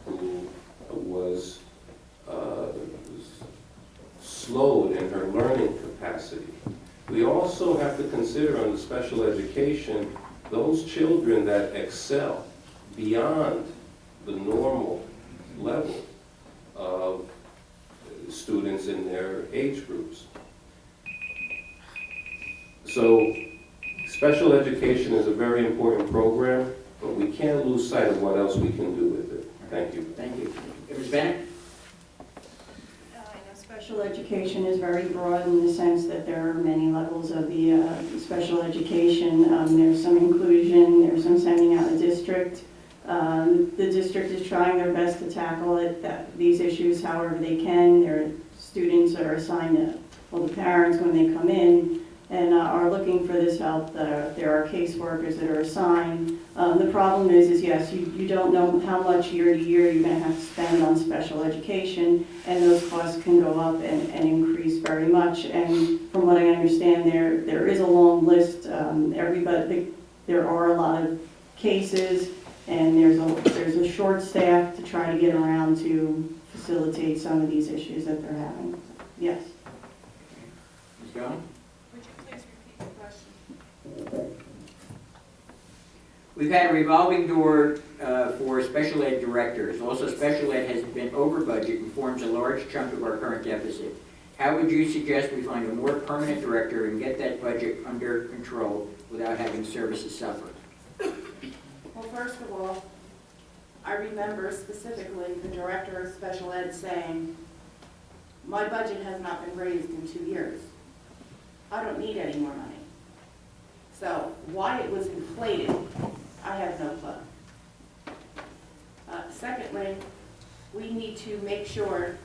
who was slowed in her learning capacity. We also have to consider under special education those children that excel beyond the normal level of students in their age groups. So special education is a very important program, but we can't lose sight of what else we can do with it. Thank you. Thank you. Ms. Bennett? I know special education is very broad in the sense that there are many levels of the special education. There's some inclusion, there's some sending out of district. The district is trying their best to tackle these issues however they can. There are students that are assigned to, well, the parents when they come in and are looking for this help. There are caseworkers that are assigned. The problem is yes, you don't know how much year to year you're going to have to spend on special education, and those costs can go up and increase very much. And from what I understand, there is a long list. There are a lot of cases, and there's a short staff to try to get around to facilitate some of these issues that they're having. Yes. Ms. Jones? Would you please repeat the question? We've had a revolving door for special ed directors. Also, special ed has been over budget and forms a large chunk of our current deficit. How would you suggest we find a more permanent director and get that budget under control without having services suffer? Well, first of all, I remember specifically the director of special ed saying, "My budget has not been raised in 2 years. I don't need any more money." So why it was inflated, I have no clue. Secondly, we need to make sure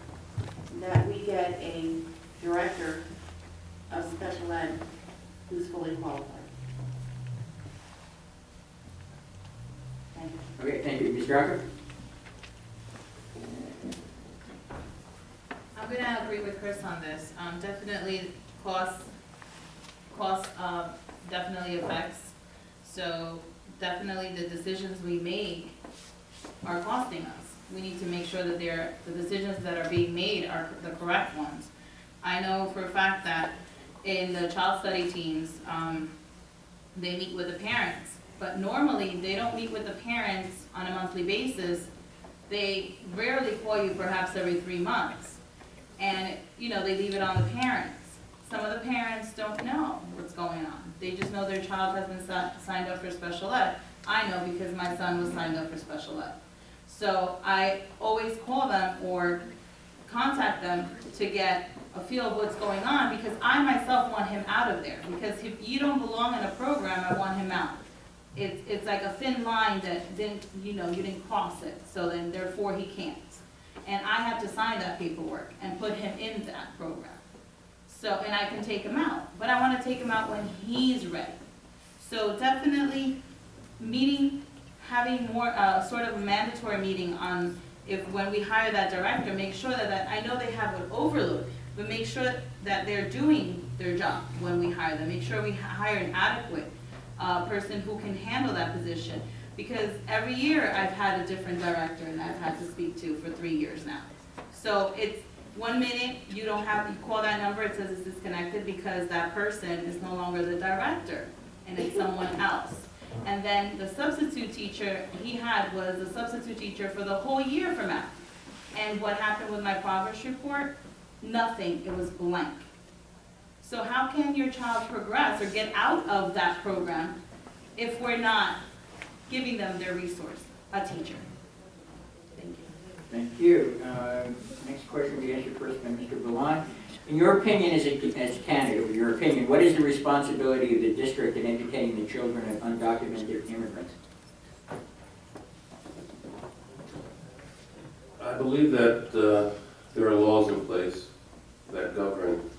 that we get a director of special ed who's fully qualified. Thank you. Okay, thank you. Ms. Drucker? I'm gonna agree with Chris on this. Definitely cost definitely affects. So definitely the decisions we make are costing us. We need to make sure that the decisions that are being made are the correct ones. I know for a fact that in the child study teams, they meet with the parents, but normally they don't meet with the parents on a monthly basis. They rarely call you, perhaps every 3 months. And, they leave it on the parents. Some of the parents don't know what's going on. They just know their child has been signed up for special ed. I know because my son was signed up for special ed. So I always call them or contact them to get a feel of what's going on, because I myself want him out of there. Because if you don't belong in a program, I want him out. It's like a thin line that you didn't cross it, so then therefore he can't. And I have to sign that paperwork and put him in that program. So, and I can take him out, but I want to take him out when he's ready. So definitely having more, sort of a mandatory meeting on when we hire that director, make sure that I know they have an overload, but make sure that they're doing their job when we hire them. Make sure we hire an adequate person who can handle that position. Because every year I've had a different director and I've had to speak to for 3 years now. So 1 minute, you don't have, you call that number, it says it's disconnected because that person is no longer the director, and it's someone else. And then the substitute teacher he had was a substitute teacher for the whole year for math. And what happened with my progress report? Nothing, it was blank. So how can your child progress or get out of that program if we're not giving them their resource, a teacher? Thank you. Thank you. Next question will be answered first by Mr. Valon. In your opinion, as a candidate, your opinion, what is the responsibility of the district in educating the children of undocumented immigrants? I believe that there are laws in place that govern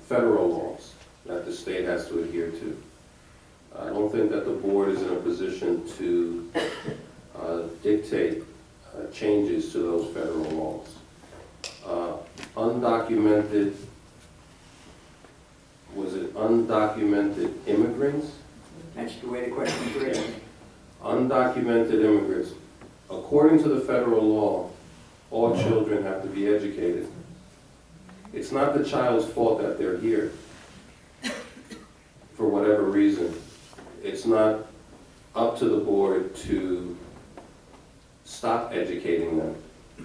federal laws that the state has to adhere to. I don't think that the board is in a position to dictate changes to those federal laws. Undocumented, was it undocumented immigrants? That's the way the question is written. Undocumented immigrants, according to the federal law, all children have to be educated. It's not the child's fault that they're here, for whatever reason. It's not up to the board to stop educating them.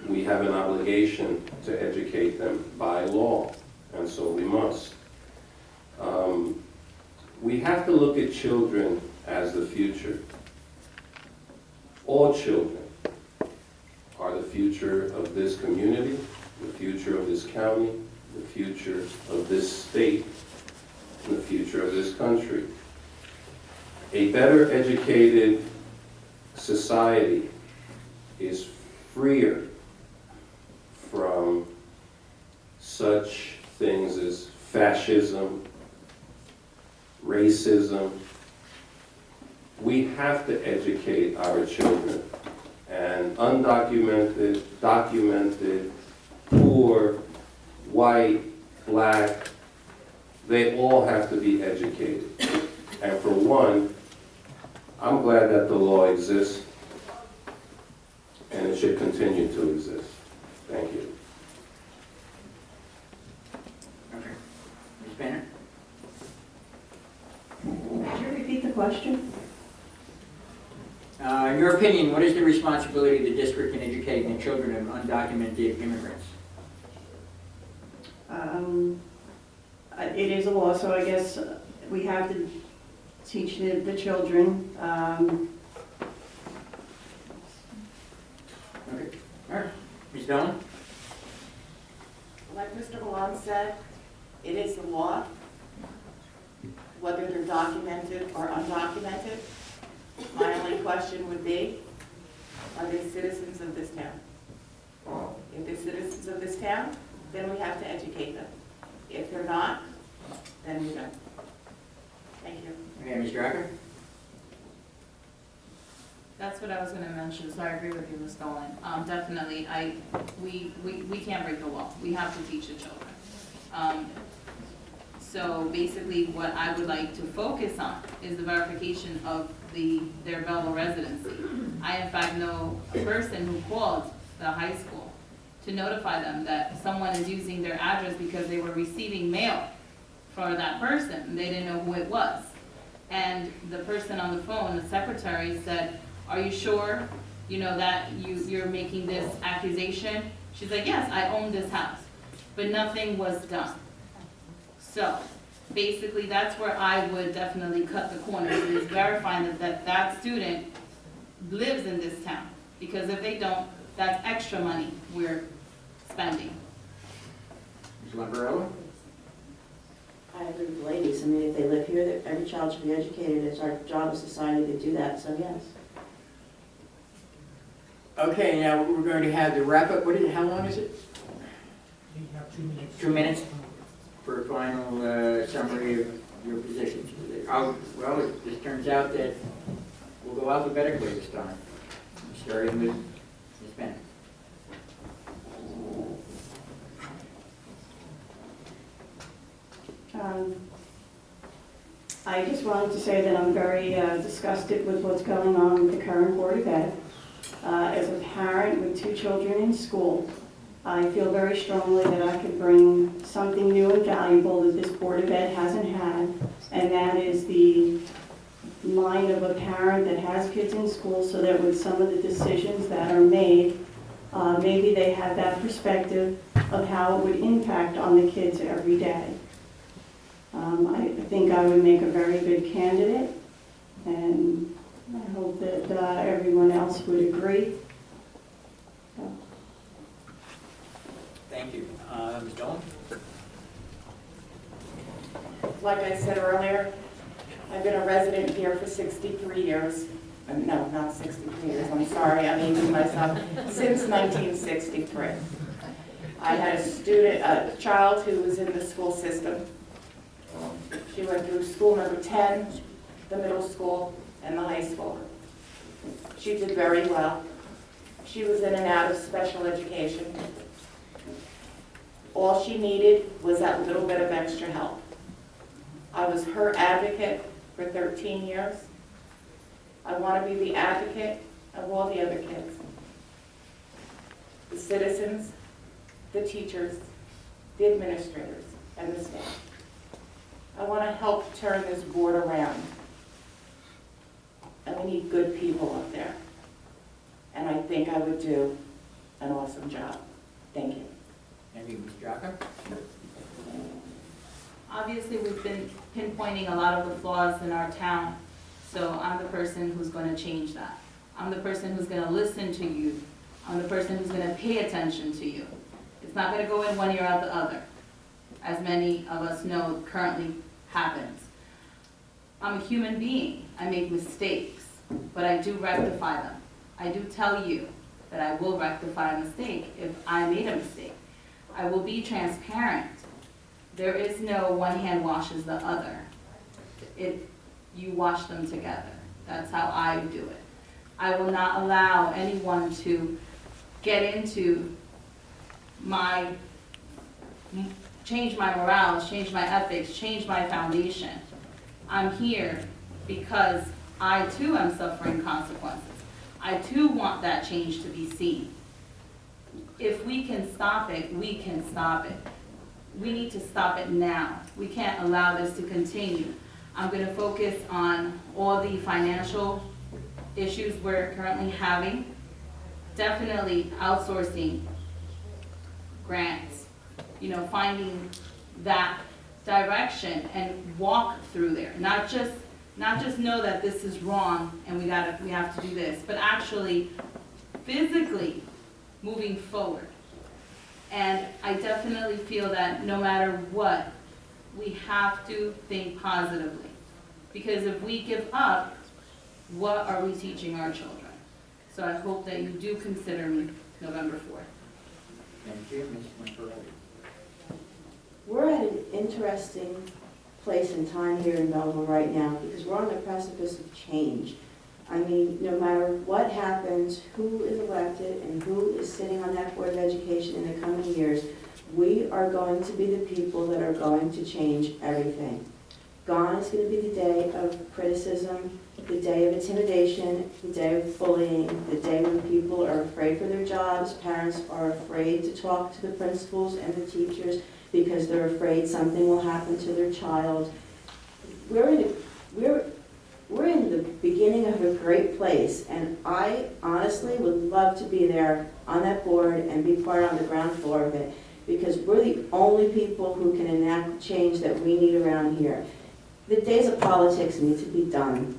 We have an obligation to educate them by law, and so we must. We have to look at children as the future. All children are the future of this community, the future of this county, the future of this state, and the future of this country. A better educated society is freer from such things as fascism, racism. We have to educate our children. And undocumented, documented, poor, white, black, they all have to be educated. And for one, I'm glad that the law exists, and it should continue to exist. Thank you. Okay. Ms. Banner? Could you repeat the question? In your opinion, what is the responsibility of the district in educating the children of undocumented immigrants? It is a law, so I guess we have to teach the children. Okay. All right. Ms. Dolan? Like Mr. Valon said, it is the law, whether they're documented or undocumented. My only question would be, are they citizens of this town? If they're citizens of this town, then we have to educate them. If they're not, then we don't. Thank you. Okay, Ms. Drucker? That's what I was gonna mention, so I agree with you, Ms. Dolan. Definitely, we can't break the law. We have to teach the children. So basically, what I would like to focus on is the verification of their Belleville residency. I in fact know a person who called the high school to notify them that someone is using their address because they were receiving mail for that person. They didn't know who it was. And the person on the phone, the secretary, said, "Are you sure, that you're making this accusation?" She's like, "Yes, I own this house." But nothing was done. So, basically, that's where I would definitely cut the corners, is verifying that student lives in this town. Because if they don't, that's extra money we're spending. Ms. Lamparello? I agree with the ladies. I mean, if they live here, every child should be educated. It's our job as society to do that, so yes. Okay, now we're going to have the wrap-up. How long is it? You have 2 minutes. 2 minutes for a final summary of your positions. Well, it just turns out that we'll go alphabetically this time, starting with Ms. Bennett. I just wanted to say that I'm very disgusted with what's going on with the current Board of Ed. As a parent with 2 children in school, I feel very strongly that I could bring something new and valuable that this Board of Ed hasn't had, and that is the mind of a parent that has kids in school, so that with some of the decisions that are made, maybe they have that perspective of how it would impact on the kids every day. I think I would make a very good candidate, and I hope that everyone else would agree. So, Thank you. Ms. Dolan? Like I said earlier, I've been a resident here for 63 years. No, not 63 years, I'm sorry, I'm aging myself. Since 1963. I had a child who was in the school system. She went through school number 10, the middle school, and the high school. She did very well. She was in and out of special education. All she needed was that little bit of extra help. I was her advocate for 13 years. I want to be the advocate of all the other kids. The citizens, the teachers, the administrators, and the staff. I want to help turn this board around. And we need good people up there. And I think I would do an awesome job. Thank you. Thank you, Ms. Jocko? Obviously, we've been pinpointing a lot of the flaws in our town, so I'm the person who's going to change that. I'm the person who's going to listen to you. I'm the person who's going to pay attention to you. It's not going to go in one ear out the other, as many of us know currently happens. I'm a human being. I make mistakes, but I do rectify them. I do tell you that I will rectify a mistake if I made a mistake. I will be transparent. There is no one hand washes the other. You wash them together. That's how I do it. I will not allow anyone to get into change my morals, change my ethics, change my foundation. I'm here because I too am suffering consequences. I too want that change to be seen. If we can stop it, we can stop it. We need to stop it now. We can't allow this to continue. I'm going to focus on all the financial issues we're currently having. Definitely outsourcing grants, finding that direction and walk through there. Not just know that this is wrong and we have to do this, but actually physically moving forward. And I definitely feel that no matter what, we have to think positively. Because if we give up, what are we teaching our children? So I hope that you do consider me November 4th. Thank you, Ms. Lamparelli. We're at an interesting place in time here in Belleville right now because we're on the precipice of change. I mean, no matter what happens, who is elected and who is sitting on that Board of Education in the coming years, we are going to be the people that are going to change everything. Gone is going to be the day of criticism, the day of intimidation, the day of bullying, the day when people are afraid for their jobs, parents are afraid to talk to the principals and the teachers because they're afraid something will happen to their child. We're in the beginning of a great place, and I honestly would love to be there on that board and be part on the ground floor of it, because we're the only people who can enact change that we need around here. The days of politics need to be done.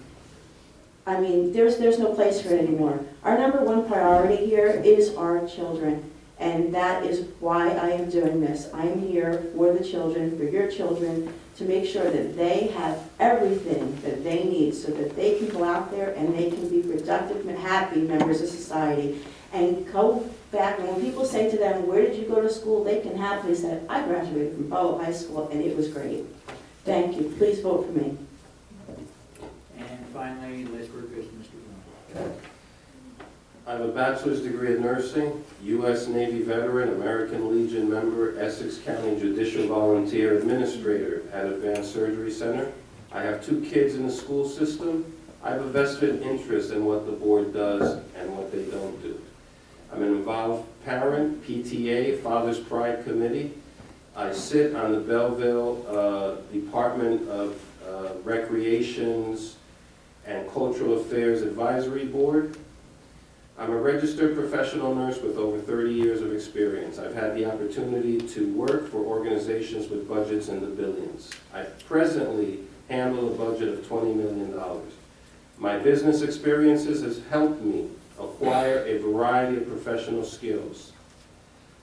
I mean, there's no place for it anymore. Our number one priority here is our children, and that is why I am doing this. I am here for the children, for your children, to make sure that they have everything that they need so that they can go out there and they can be productive and happy members of society and go back. And when people say to them, where did you go to school? They can happily say, I graduated from Belleville High School and it was great. Thank you. Please vote for me. And finally, Liz Burgess, Mr. Bloom. I have a bachelor's degree in nursing, U.S. Navy veteran, American Legion member, Essex County Judicial Volunteer Administrator at Advanced Surgery Center. I have 2 kids in the school system. I have a vested interest in what the board does and what they don't do. I'm an involved parent, PTA, Father's Pride Committee. I sit on the Belleville Department of Recreations and Cultural Affairs Advisory Board. I'm a registered professional nurse with over 30 years of experience. I've had the opportunity to work for organizations with budgets in the billions. I presently handle a budget of $20 million. My business experiences has helped me acquire a variety of professional skills.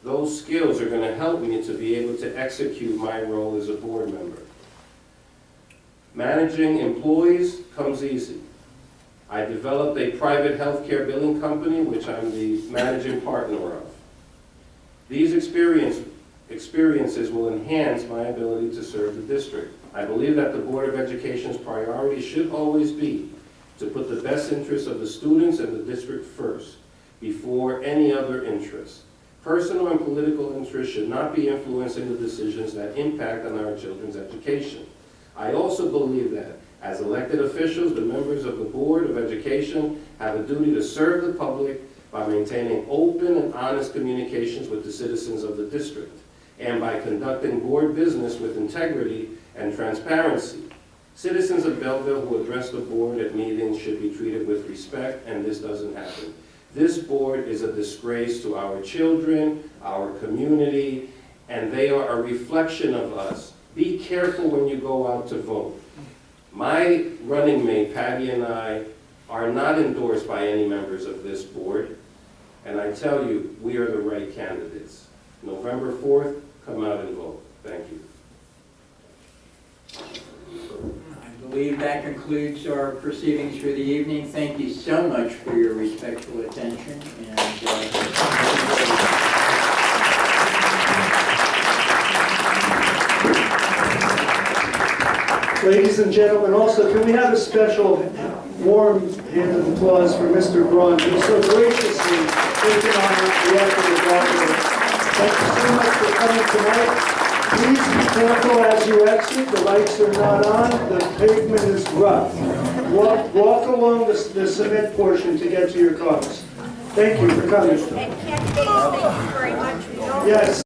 Those skills are going to help me to be able to execute my role as a board member. Managing employees comes easy. I developed a private healthcare billing company, which I'm the managing partner of. These experiences will enhance my ability to serve the district. I believe that the Board of Education's priority should always be to put the best interests of the students and the district first, before any other interest. Personal and political interests should not be influencing the decisions that impact on our children's education. I also believe that, as elected officials, the members of the Board of Education have a duty to serve the public by maintaining open and honest communications with the citizens of the district, and by conducting board business with integrity and transparency. Citizens of Belleville who address the board at meetings should be treated with respect, and this doesn't happen. This board is a disgrace to our children, our community, and they are a reflection of us. Be careful when you go out to vote. My running mate, Patty, and I are not endorsed by any members of this board, and I tell you, we are the right candidates. November 4th, come out and vote. Thank you. I believe that concludes our proceedings for the evening. Thank you so much for your respectful attention. Ladies and gentlemen, also, can we have a special warm hand of applause for Mr. Braun, who so graciously taken on the act of the Belleville. Thank you so much for coming tonight. Please be careful as you exit. The lights are not on. The pavement is rough. Walk along the cement portion to get to your cars. Thank you for coming. And Ken, thank you very much. Yes.